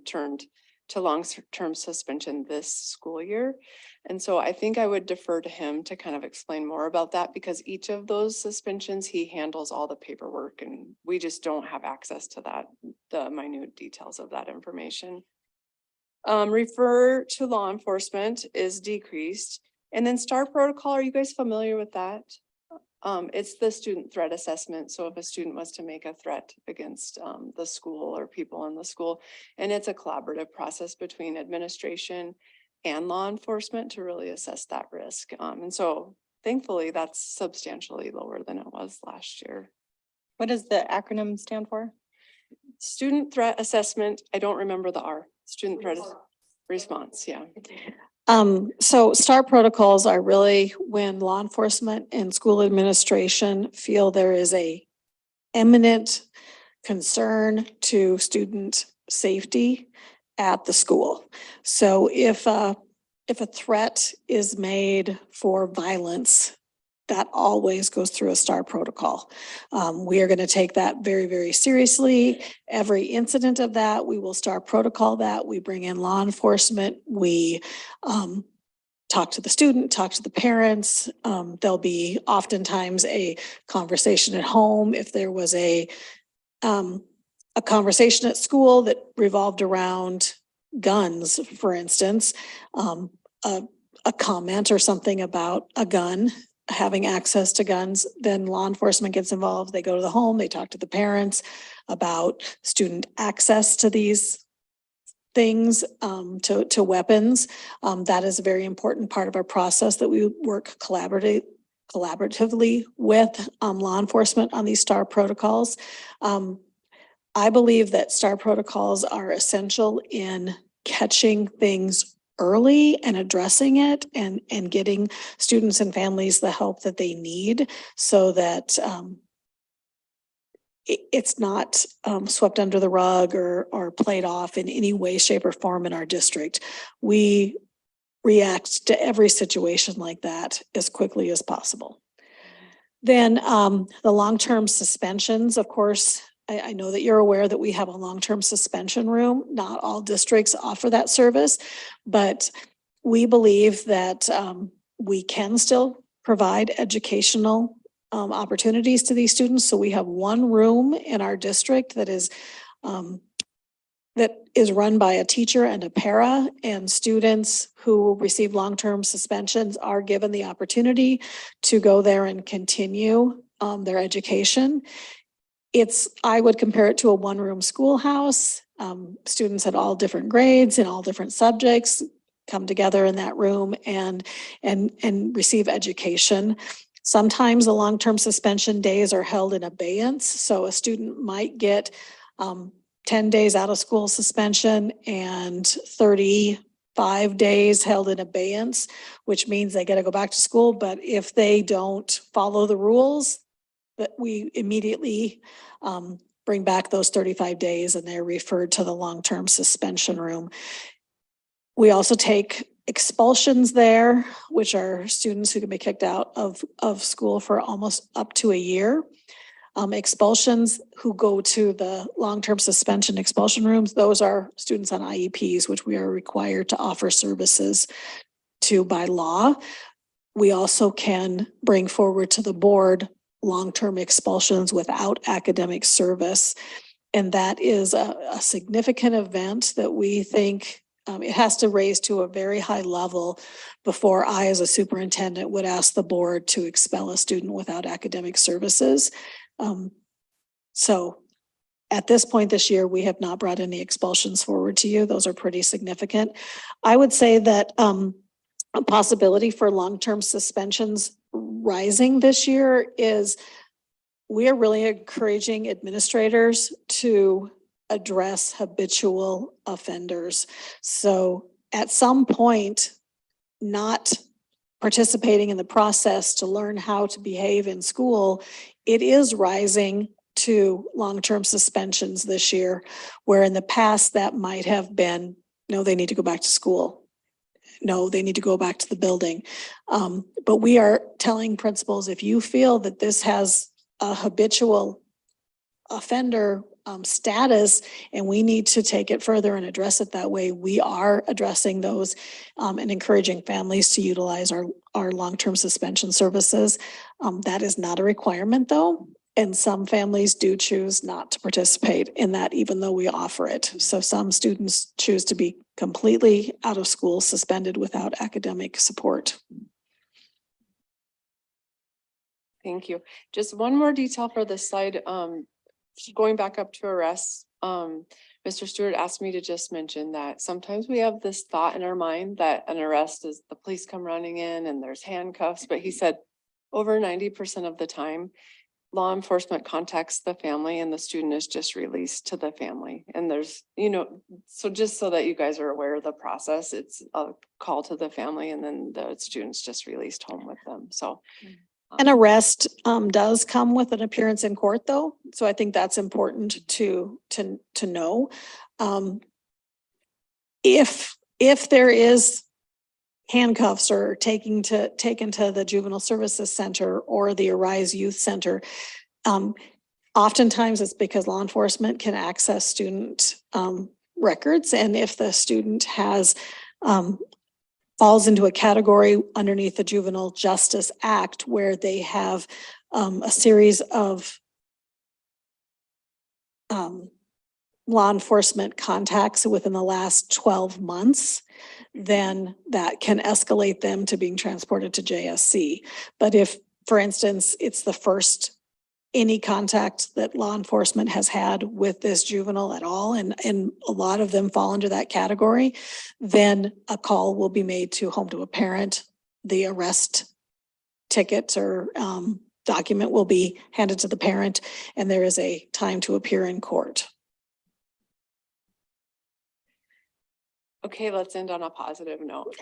turned to long-term suspension this school year. And so I think I would defer to him to kind of explain more about that, because each of those suspensions, he handles all the paperwork and we just don't have access to that, the minute details of that information. Refer to law enforcement is decreased. And then STAR protocol, are you guys familiar with that? It's the student threat assessment. So if a student was to make a threat against the school or people in the school, and it's a collaborative process between administration and law enforcement to really assess that risk. And so thankfully that's substantially lower than it was last year. What does the acronym stand for? Student threat assessment, I don't remember the R, student threat response, yeah. So STAR protocols are really when law enforcement and school administration feel there is a eminent concern to student safety at the school. So if a threat is made for violence, that always goes through a STAR protocol. We are going to take that very, very seriously. Every incident of that, we will STAR protocol that. We bring in law enforcement. We talk to the student, talk to the parents. There'll be oftentimes a conversation at home. If there was a conversation at school that revolved around guns, for instance, a comment or something about a gun, having access to guns, then law enforcement gets involved. They go to the home, they talk to the parents about student access to these things, to weapons. That is a very important part of our process that we work collaboratively with law enforcement on these STAR protocols. I believe that STAR protocols are essential in catching things early and addressing it and getting students and families the help that they need so that it's not swept under the rug or played off in any way, shape, or form in our district. We react to every situation like that as quickly as possible. Then the long-term suspensions, of course, I know that you're aware that we have a long-term suspension room. Not all districts offer that service, but we believe that we can still provide educational opportunities to these students. So we have one room in our district that is run by a teacher and a para, and students who receive long-term suspensions are given the opportunity to go there and continue their education. I would compare it to a one-room schoolhouse. Students at all different grades and all different subjects come together in that room and receive education. Sometimes the long-term suspension days are held in abeyance. So a student might get 10 days out of school suspension and 35 days held in abeyance, which means they got to go back to school. But if they don't follow the rules, that we immediately bring back those 35 days and they're referred to the long-term suspension room. We also take expulsions there, which are students who can be kicked out of school for almost up to a year. Expulsions who go to the long-term suspension expulsion rooms, those are students on IEPs, which we are required to offer services to by law. We also can bring forward to the board long-term expulsions without academic service. And that is a significant event that we think it has to raise to a very high level before I, as a superintendent, would ask the board to expel a student without academic services. So at this point this year, we have not brought any expulsions forward to you. Those are pretty significant. I would say that a possibility for long-term suspensions rising this year is we are really encouraging administrators to address habitual offenders. So at some point, not participating in the process to learn how to behave in school, it is rising to long-term suspensions this year, where in the past that might have been, no, they need to go back to school. No, they need to go back to the building. But we are telling principals, if you feel that this has a habitual offender status and we need to take it further and address it that way, we are addressing those and encouraging families to utilize our long-term suspension services. That is not a requirement though. And some families do choose not to participate in that, even though we offer it. So some students choose to be completely out of school, suspended without academic support. Thank you. Just one more detail for this slide. Going back up to arrests, Mr. Stewart asked me to just mention that sometimes we have this thought in our mind that an arrest is the police come running in and there's handcuffs, but he said over 90% of the time, law enforcement contacts the family and the student is just released to the family. And there's, so just so that you guys are aware of the process, it's a call to the family and then the student's just released home with them. So An arrest does come with an appearance in court though, so I think that's important to know. If there is handcuffs or taken to the Juvenile Services Center or the Arise Youth Center, oftentimes it's because law enforcement can access student records, and if the student has falls into a category underneath the Juvenile Justice Act where they have a series of law enforcement contacts within the last 12 months, then that can escalate them to being transported to JSC. But if, for instance, it's the first any contact that law enforcement has had with this juvenile at all, and a lot of them fall into that category, then a call will be made to home to a parent. The arrest ticket or document will be handed to the parent, and there is a time to appear in court. Okay, let's end on a positive note.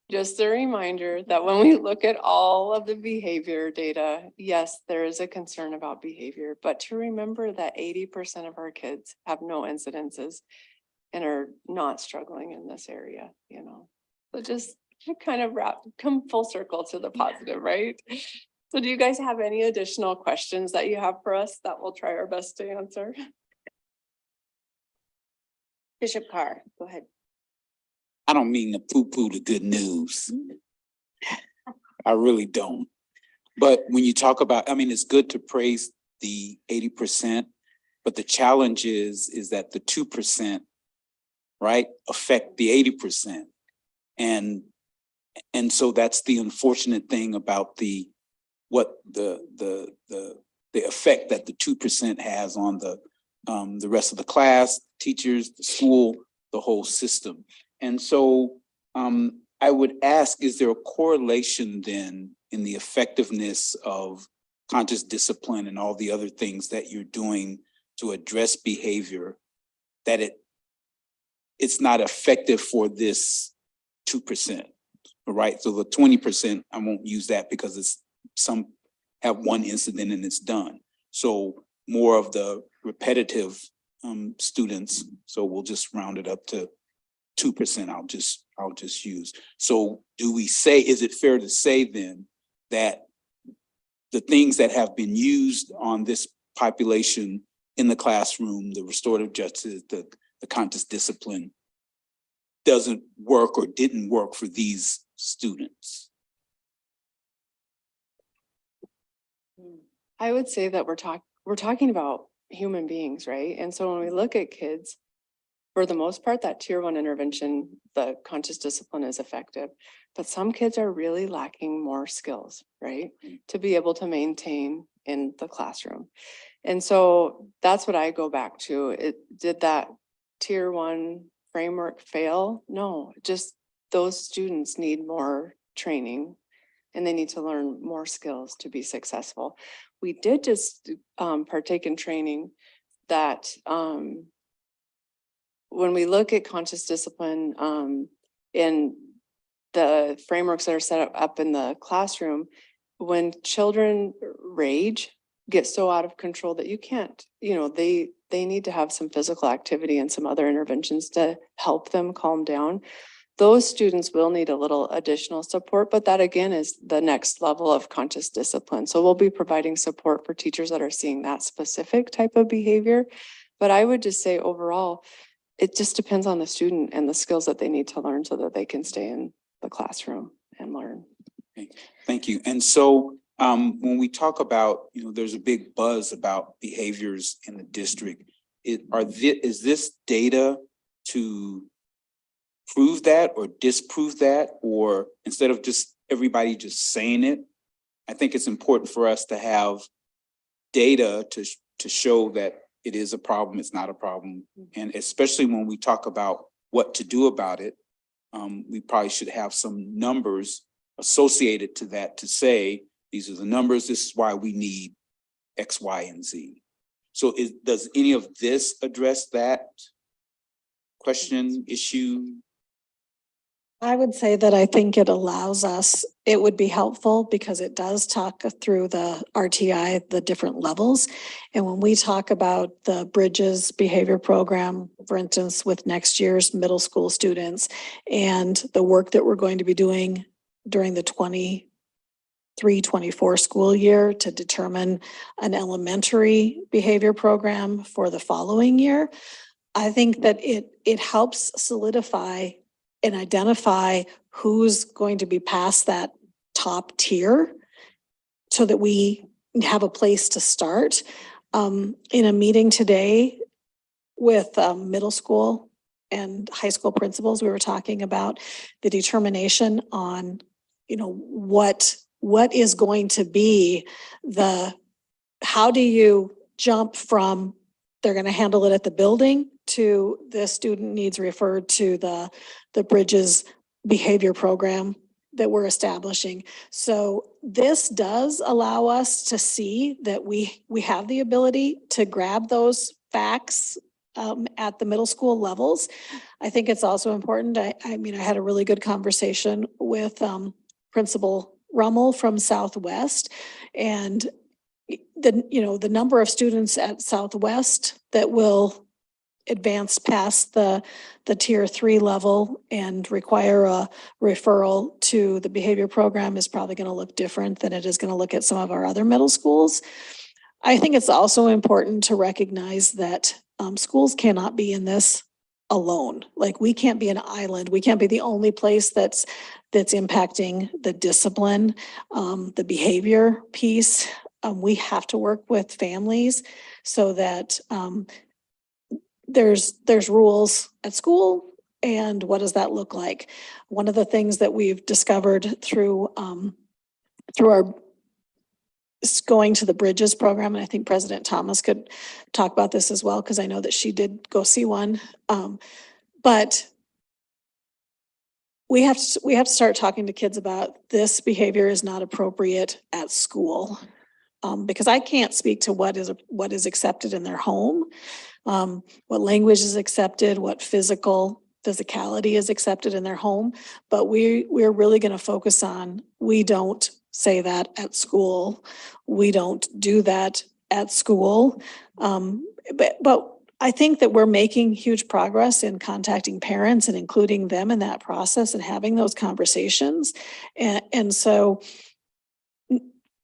Just a reminder that when we look at all of the behavior data, yes, there is a concern about behavior, but to remember that 80% of our kids have no incidences and are not struggling in this area, you know. So just to kind of come full circle to the positive, right? So do you guys have any additional questions that you have for us that we'll try our best to answer? Bishop Carr, go ahead. I don't mean to poo-poo the good news. I really don't. But when you talk about, I mean, it's good to praise the 80%, but the challenge is that the 2%, right, affect the 80%. And so that's the unfortunate thing about the effect that the 2% has on the rest of the class, teachers, the school, the whole system. And so I would ask, is there a correlation then in the effectiveness of conscious discipline and all the other things that you're doing to address behavior, that it's not effective for this 2%, right? So the 20%, I won't use that because it's some have one incident and it's done. So more of the repetitive students, so we'll just round it up to 2%. I'll just use. So do we say, is it fair to say then that the things that have been used on this population in the classroom, the restorative justice, the conscious discipline, doesn't work or didn't work for these students? I would say that we're talking about human beings, right? And so when we look at kids, for the most part, that tier 1 intervention, the conscious discipline is effective, but some kids are really lacking more skills, right? To be able to maintain in the classroom. And so that's what I go back to. Did that tier 1 framework fail? No, just those students need more training and they need to learn more skills to be successful. We did just partake in training that when we look at conscious discipline in the frameworks that are set up in the classroom, when children rage, get so out of control that you can't, they need to have some physical activity and some other interventions to help them calm down. Those students will need a little additional support, but that again is the next level of conscious discipline. So we'll be providing support for teachers that are seeing that specific type of behavior. But I would just say overall, it just depends on the student and the skills that they need to learn so that they can stay in the classroom and learn. Okay, thank you. And so when we talk about, there's a big buzz about behaviors in the district. Is this data to prove that or disprove that, or instead of just everybody just saying it? I think it's important for us to have data to show that it is a problem, it's not a problem. And especially when we talk about what to do about it, we probably should have some numbers associated to that to say, these are the numbers, this is why we need X, Y, and Z. So does any of this address that question, issue? I would say that I think it allows us, it would be helpful because it does talk through the RTI, the different levels. And when we talk about the Bridges Behavior Program, for instance, with next year's middle school students and the work that we're going to be doing during the 23-24 school year to determine an elementary behavior program for the following year, I think that it helps solidify and identify who's going to be past that top tier so that we have a place to start. In a meeting today with middle school and high school principals, we were talking about the determination on, what is going to be how do you jump from they're going to handle it at the building to the student needs referred to the Bridges behavior program that we're establishing. So this does allow us to see that we have the ability to grab those facts at the middle school levels. I think it's also important. I had a really good conversation with Principal Rummel from Southwest, and the number of students at Southwest that will advance past the tier 3 level and require a referral to the behavior program is probably going to look different than it is going to look at some of our other middle schools. I think it's also important to recognize that schools cannot be in this alone. Like, we can't be an island. We can't be the only place that's impacting the discipline, the behavior piece. We have to work with families so that there's rules at school, and what does that look like? One of the things that we've discovered through our going to the Bridges program, and I think President Thomas could talk about this as well, because I know that she did go see one. But we have to start talking to kids about this behavior is not appropriate at school. Because I can't speak to what is accepted in their home, what language is accepted, what physicality is accepted in their home. But we're really going to focus on, we don't say that at school. We don't do that at school. But I think that we're making huge progress in contacting parents and including them in that process and having those conversations. And so,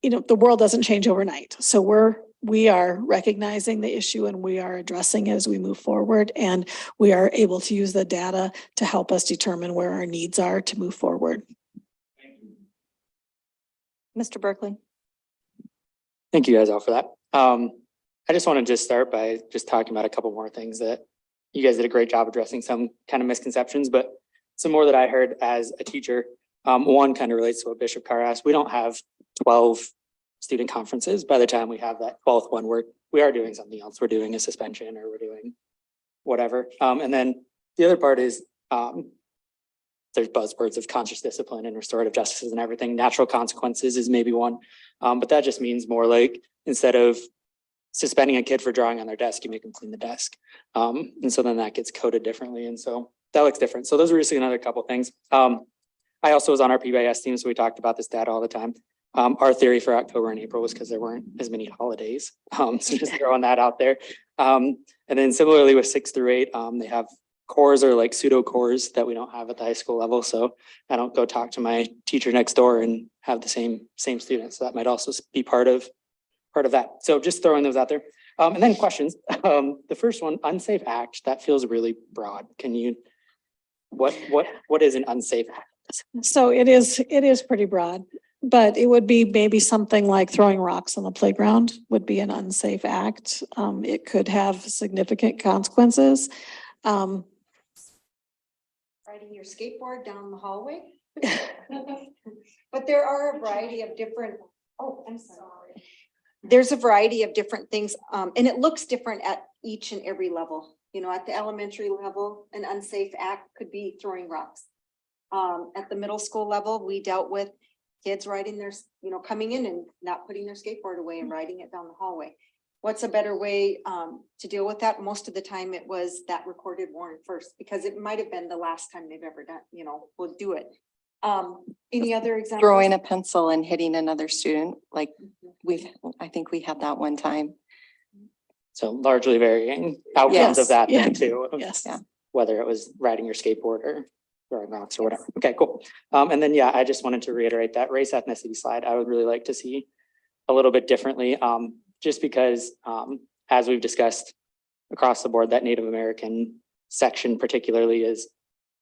the world doesn't change overnight. So we are recognizing the issue and we are addressing it as we move forward, and we are able to use the data to help us determine where our needs are to move forward. Mr. Berkeley? Thank you guys all for that. I just want to start by just talking about a couple more things that you guys did a great job addressing, some kind of misconceptions, but some more that I heard as a teacher. One kind of relates to what Bishop Carr asked. We don't have 12 student conferences. By the time we have that 12th one, we are doing something else. We're doing a suspension, or we're doing whatever. And then the other part is there's buzzwords of conscious discipline and restorative justice and everything. Natural consequences is maybe one, but that just means more like, instead of suspending a kid for drawing on their desk, you make them clean the desk. And so then that gets coded differently. And so that looks different. So those are just another couple things. I also was on our PBIS team, so we talked about this data all the time. Our theory for October and April was because there weren't as many holidays. So just throwing that out there. And then similarly with 6 through 8, they have cores or like pseudo cores that we don't have at the high school level. So I don't go talk to my teacher next door and have the same students. So that might also be part of that. So just throwing those out there. And then questions. The first one, unsafe act, that feels really broad. Can you, what is an unsafe act? So it is pretty broad, but it would be maybe something like throwing rocks on the playground would be an unsafe act. It could have significant consequences. Riding your skateboard down the hallway. But there are a variety of different, I'm sorry. There's a variety of different things, and it looks different at each and every level. At the elementary level, an unsafe act could be throwing rocks. At the middle school level, we dealt with kids riding their, coming in and not putting their skateboard away and riding it down the hallway. what's a better way to deal with that? Most of the time it was that recorded warrant first, because it might have been the last time they've ever done, we'll do it. Any other examples? Throwing a pencil and hitting another student, like I think we had that one time. So largely varying outcomes of Yes, that yeah. then too. of Yes. Yeah. Whether it was riding your skateboard or throwing rocks or whatever. Okay, cool. And then, yeah, I just wanted to reiterate that race ethnicity slide, I would really like to see a little bit differently, just because, as we've discussed across the board, that Native American section particularly is,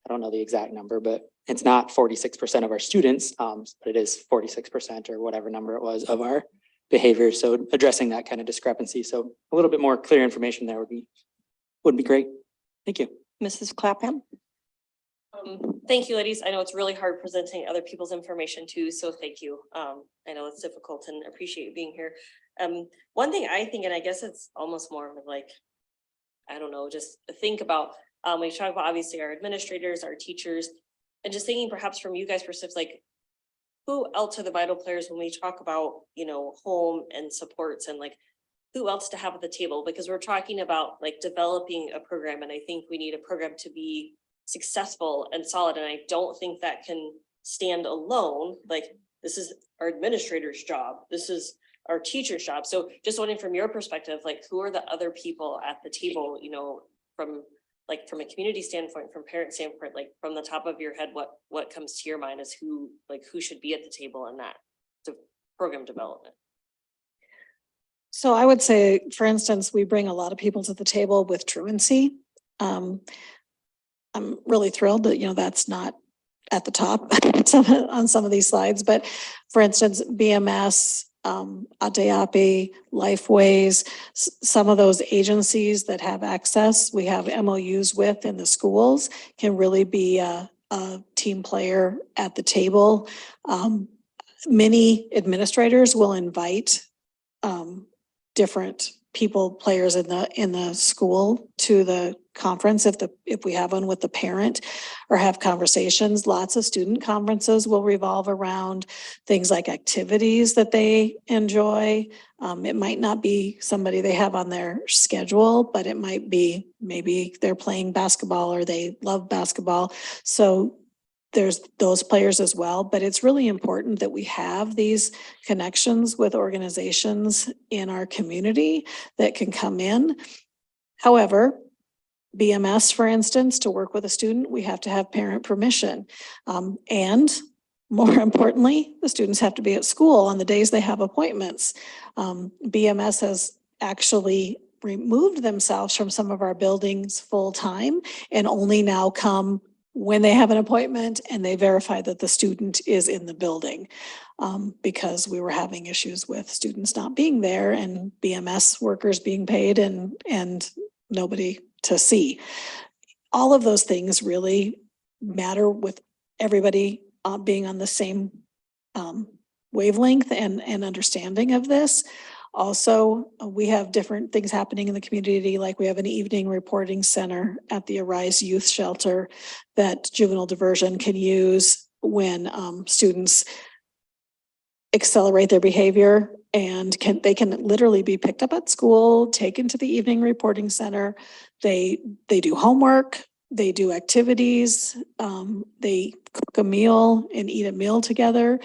I don't know the exact number, but it's not 46% of our students, but it is 46% or whatever number it was of our behaviors. So addressing that kind of discrepancy. So a little bit more clear information there would be great. Thank you. Mrs. Clapham? Thank you, ladies. I know it's really hard presenting other people's information too, so thank you. I know it's difficult and appreciate you being here. One thing I think, and I guess it's almost more of like, I don't know, just think about, we talk about obviously our administrators, our teachers, and just thinking perhaps from you guys' perspectives, like who else are the vital players when we talk about, home and supports and like who else to have at the table? Because we're talking about like developing a program, and I think we need a program to be successful and solid. And I don't think that can stand alone. Like this is our administrator's job. This is our teacher's job. So just wondering from your perspective, like who are the other people at the table, from a community standpoint, from parent standpoint, like from the top of your head, what comes to your mind is who should be at the table in that program development? So I would say, for instance, we bring a lot of people to the table with truancy. I'm really thrilled that, that's not at the top on some of these slides, but for instance, BMS, ADEAPI, Lifeways, some of those agencies that have access, we have MOUs with in the schools, can really be a team player at the table. Many administrators will invite different players in the school to the conference if we have one with the parent, or have conversations. Lots of student conferences will revolve around things like activities that they enjoy. It might not be somebody they have on their schedule, but it might be maybe they're playing basketball or they love basketball. So there's those players as well, but it's really important that we have these connections with organizations in our community that can come in. However, BMS, for instance, to work with a student, we have to have parent permission. And more importantly, the students have to be at school on the days they have appointments. BMS has actually removed themselves from some of our buildings full time and only now come when they have an appointment and they verify that the student is in the building, because we were having issues with students not being there and BMS workers being paid and nobody to see. All of those things really matter with everybody being on the same wavelength and understanding of this. Also, we have different things happening in the community, like we have an evening reporting center at the Arise Youth Shelter that juvenile diversion can use when students accelerate their behavior, and they can literally be picked up at school, taken to the evening reporting center. They do homework, they do activities, they cook a meal and eat a meal together.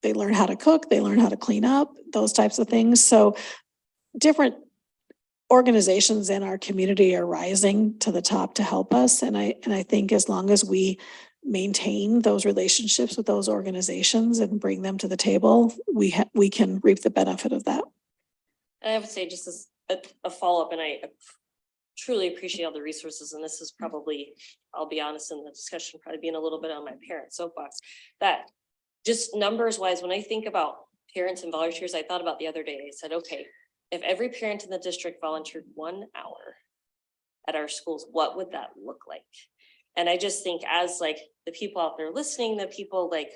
They learn how to cook, they learn how to clean up, those types of things. So different organizations in our community are rising to the top to help us. And I think as long as we maintain those relationships with those organizations and bring them to the table, we can reap the benefit of that. And I would say just as a follow-up, and I truly appreciate all the resources, and this is probably, I'll be honest in the discussion, probably being a little bit on my parent soapbox, that just numbers wise, when I think about parents and volunteers, I thought about the other day, I said, okay, if every parent in the district volunteered 1 hour at our schools, what would that look like? And I just think as like the people out there listening, the people like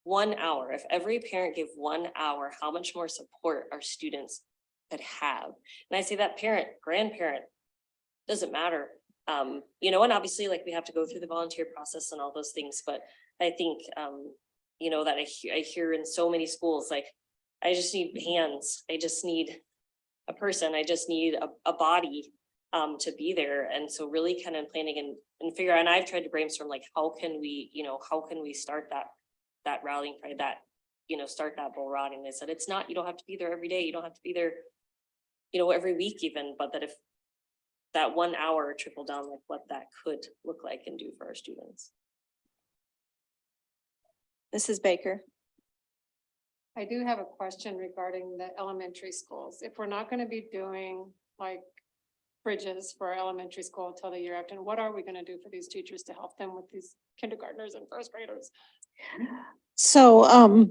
1 hour, if every parent gave 1 hour, how much more support our students could have? And I say that parent, grandparent, doesn't matter. And obviously like we have to go through the volunteer process and all those things, but I think, that I hear in so many schools, like, I just need hands. I just need a person. I just need a body to be there. And so really kind of planning and figure out, and I've tried to brainstorm, like, how can we, how can we start that rallying cry, that, start that bull routing. They said, it's not, you don't have to be there every day. You don't have to be there, every week even, but that if that 1 hour trickle down, like what that could look like and do for our students. Mrs. Baker. I do have a question regarding the elementary schools. If we're not gonna be doing like bridges for our elementary school until the year after, and what are we gonna do for these teachers to help them with these kindergartners and first graders? So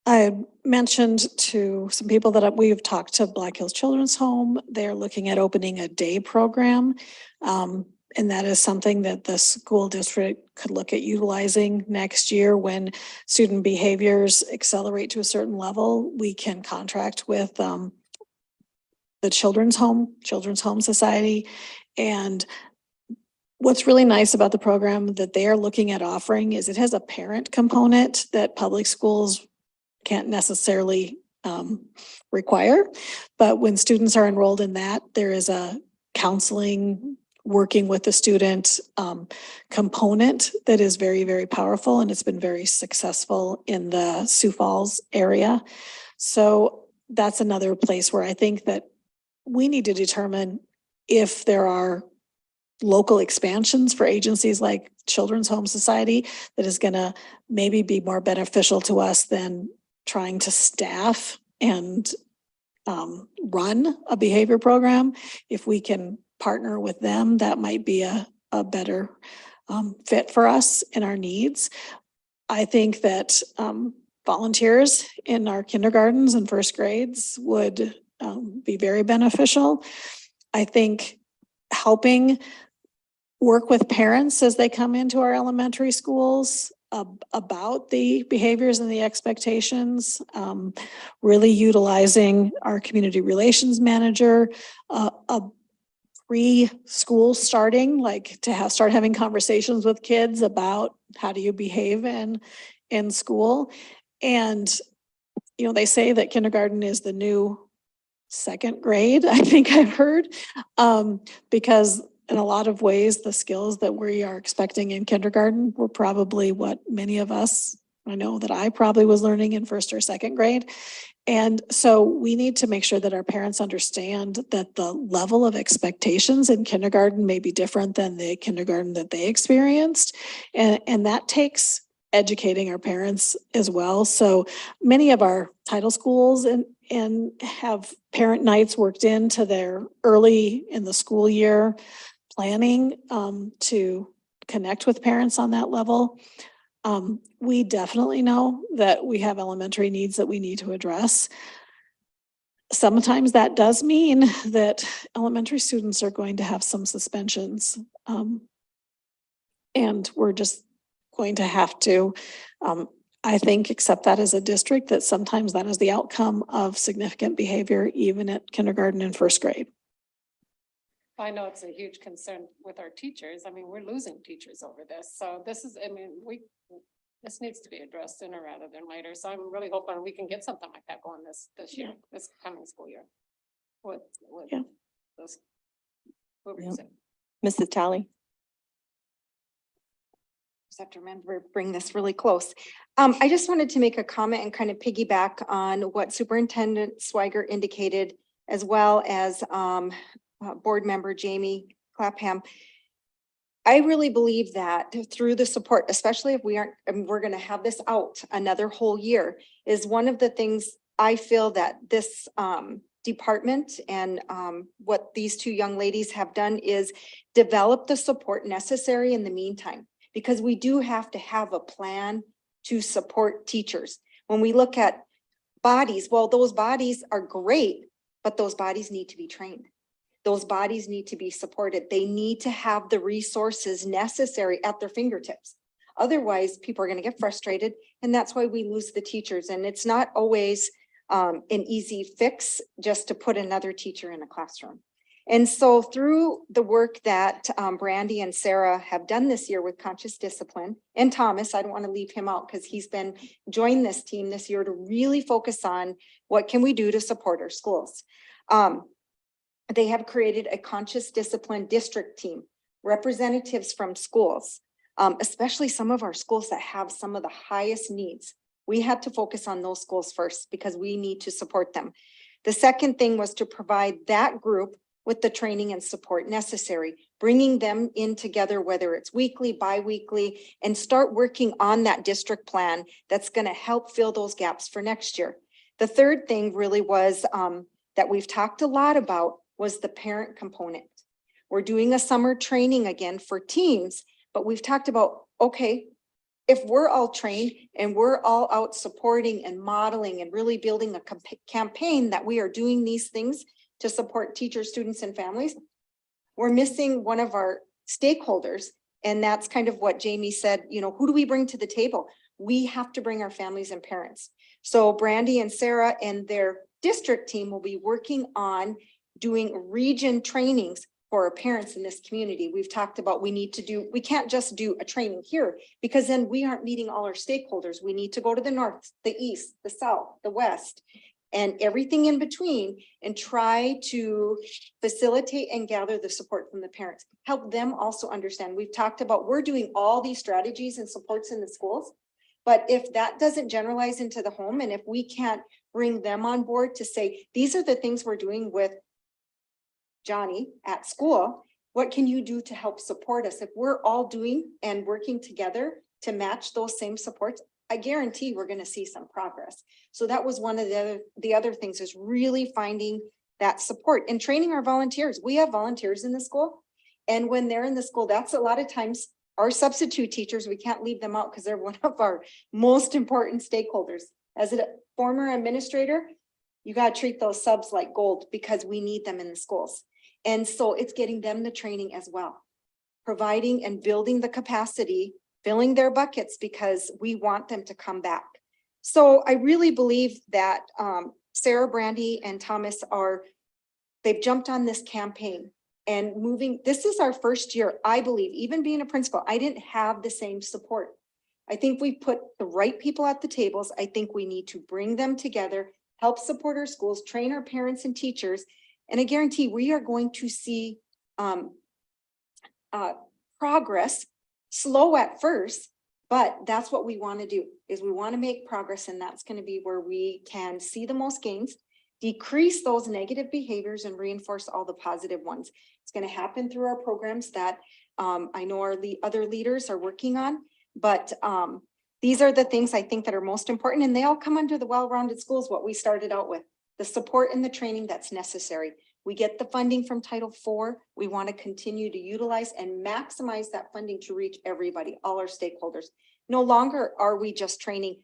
I mentioned to some people that we've talked to Black Hills Children's Home. They're looking at opening a day program. And that is something that the school district could look at utilizing next year when student behaviors accelerate to a certain level. We can contract with the Children's Home Society. And what's really nice about the program that they are looking at offering is it has a parent component that public schools can't necessarily require. But when students are enrolled in that, there is a counseling, working with the student component that is very, very powerful, and it's been very successful in the Sioux Falls area. So that's another place where I think that we need to determine if there are local expansions for agencies like Children's Home Society that is gonna maybe be more beneficial to us than trying to staff and run a behavior program. If we can partner with them, that might be a better fit for us and our needs. I think that volunteers in our kindergartens and first grades would be very beneficial. I think helping work with parents as they come into our elementary schools about the behaviors and the expectations, really utilizing our community relations manager, pre-school starting, like to start having conversations with kids about how do you behave in school. And, they say that kindergarten is the new second grade, I think I've heard, because in a lot of ways, the skills that we are expecting in kindergarten were probably what many of us, I know that I probably was learning in first or second grade. And so we need to make sure that our parents understand that the level of expectations in kindergarten may be different than the kindergarten that they experienced. And that takes educating our parents as well. So many of our title schools and have parent nights worked into their early in the school year planning to connect with parents on that level. We definitely know that we have elementary needs that we need to address. Sometimes that does mean that elementary students are going to have some suspensions. And we're just going to have to, I think, accept that as a district, that sometimes that is the outcome of significant behavior, even at kindergarten and first grade. I know it's a huge concern with our teachers. I mean, we're losing teachers over this. So this is, this needs to be addressed sooner rather than later. So I'm really hoping we can get something like that going this year, this coming school year. Yeah. Those. Yeah. Mrs. Tally. Just have to remember, bring this really close. I just wanted to make a comment and kind of piggyback on what Superintendent Swiger indicated, as well as board member Jamie Clapham. I really believe that through the support, especially if we aren't, we're going to have this out another whole year, is one of the things I feel that this department and what these two young ladies have done is develop the support necessary in the meantime, because we do have to have a plan to support teachers. When we look at bodies, well, those bodies are great, but those bodies need to be trained. Those bodies need to be supported. They need to have the resources necessary at their fingertips. Otherwise, people are going to get frustrated, and that's why we lose the teachers. And it's not always an easy fix just to put another teacher in a classroom. And so through the work that Brandy and Sarah have done this year with Conscious Discipline, and Thomas, I don't want to leave him out because he's been joined this team this year to really focus on what can we do to support our schools. They have created a conscious discipline district team, representatives from schools, especially some of our schools that have some of the highest needs. We had to focus on those schools first because we need to support them. The second thing was to provide that group with the training and support necessary, bringing them in together, whether it's weekly, bi-weekly, and start working on that district plan that's going to help fill those gaps for next year. The third thing really was that we've talked a lot about was the parent component. We're doing a summer training again for teams, but we've talked about, okay, if we're all trained and we're all out supporting and modeling and really building a campaign that we are doing these things to support teachers, students, and families, we're missing one of our stakeholders. And that's kind of what Jamie said, you know, who do we bring to the table? We have to bring our families and parents. So Brandy and Sarah and their district team will be working on doing region trainings for our parents in this community. We've talked about we can't just do a training here because then we aren't meeting all our stakeholders. We need to go to the north, the east, the south, the west, and everything in between and try to facilitate and gather the support from the parents. Help them also understand. We've talked about, we're doing all these strategies and supports in the schools, but if that doesn't generalize into the home and if we can't bring them on board to say, these are the things we're doing with Johnny at school, what can you do to help support us? If we're all doing and working together to match those same supports, I guarantee we're going to see some progress. So that was one of the other things, is really finding that support and training our volunteers. We have volunteers in the school, and when they're in the school, that's a lot of times our substitute teachers. We can't leave them out because they're one of our most important stakeholders. As a former administrator, you got to treat those subs like gold because we need them in the schools. And so it's getting them the training as well, providing and building the capacity, filling their buckets because we want them to come back. So I really believe that Sarah, Brandy, and Thomas they've jumped on this campaign and moving. This is our first year, I believe, even being a principal, I didn't have the same support. I think we put the right people at the tables. I think we need to bring them together, help support our schools, train our parents and teachers. And I guarantee we are going to see progress, slow at first, but that's what we want to do, is we want to make progress. And that's going to be where we can see the most gains, decrease those negative behaviors and reinforce all the positive ones. It's going to happen through our programs that I know our other leaders are working on, but these are the things I think that are most important, and they all come under the well-rounded schools, what we started out with. The support and the training that's necessary. We get the funding from Title IV. We want to continue to utilize and maximize that funding to reach everybody, all our stakeholders. No longer are we just training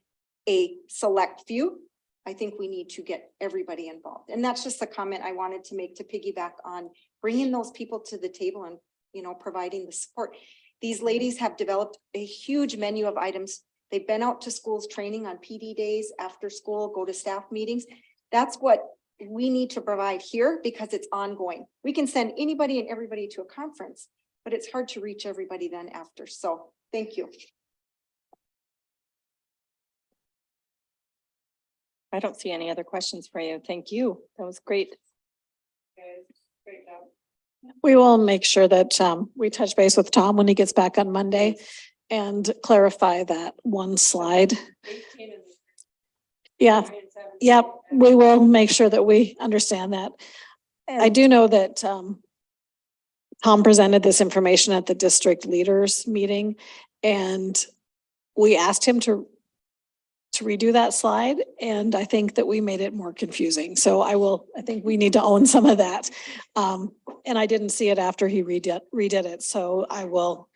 a select few. I think we need to get everybody involved. And that's just a comment I wanted to make to piggyback on bringing those people to the table and, you know, providing the support. These ladies have developed a huge menu of items. They've been out to schools training on PD days, after school, go to staff meetings. That's what we need to provide here because it's ongoing. We can send anybody and everybody to a conference, but it's hard to reach everybody then after. So thank you. I don't see any other questions for you. Thank you. That was great. Great job. We will make sure that we touch base with Tom when he gets back on Monday and clarify that one slide. 18 and Yeah, 17. yep, we will make sure that we understand that. I do know that Tom presented this information at the district leaders meeting, and we asked him to redo that slide, and I think that we made it more confusing. So I think we need to own some of that. And I didn't see it after he redid it, so I will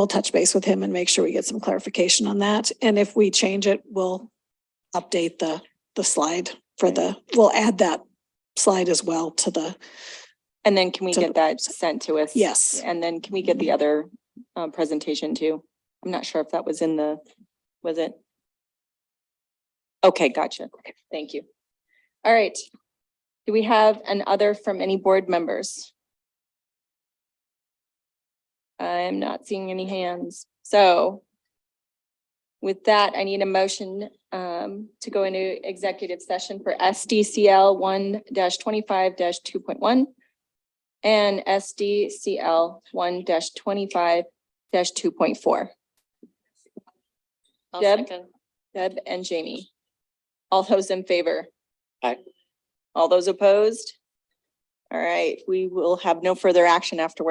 touch base with him and make sure we get some clarification on that. And if we change it, we'll update the slide we'll add that slide as well to the. And then can we So- get that sent to us? Yes. And then can we get the other presentation too? I'm not sure if that was was it? Okay, gotcha. Okay, thank you. All right. Do we have an other from any board members? I'm not seeing any hands. So With that, I need a motion to go into executive session for SDCL 1-25-2.1 and SDCL 1-25-2.4. I'll Deb? second. Deb and Jamie. All those in favor? Aye. All those opposed? All right, we will have no further action afterwards.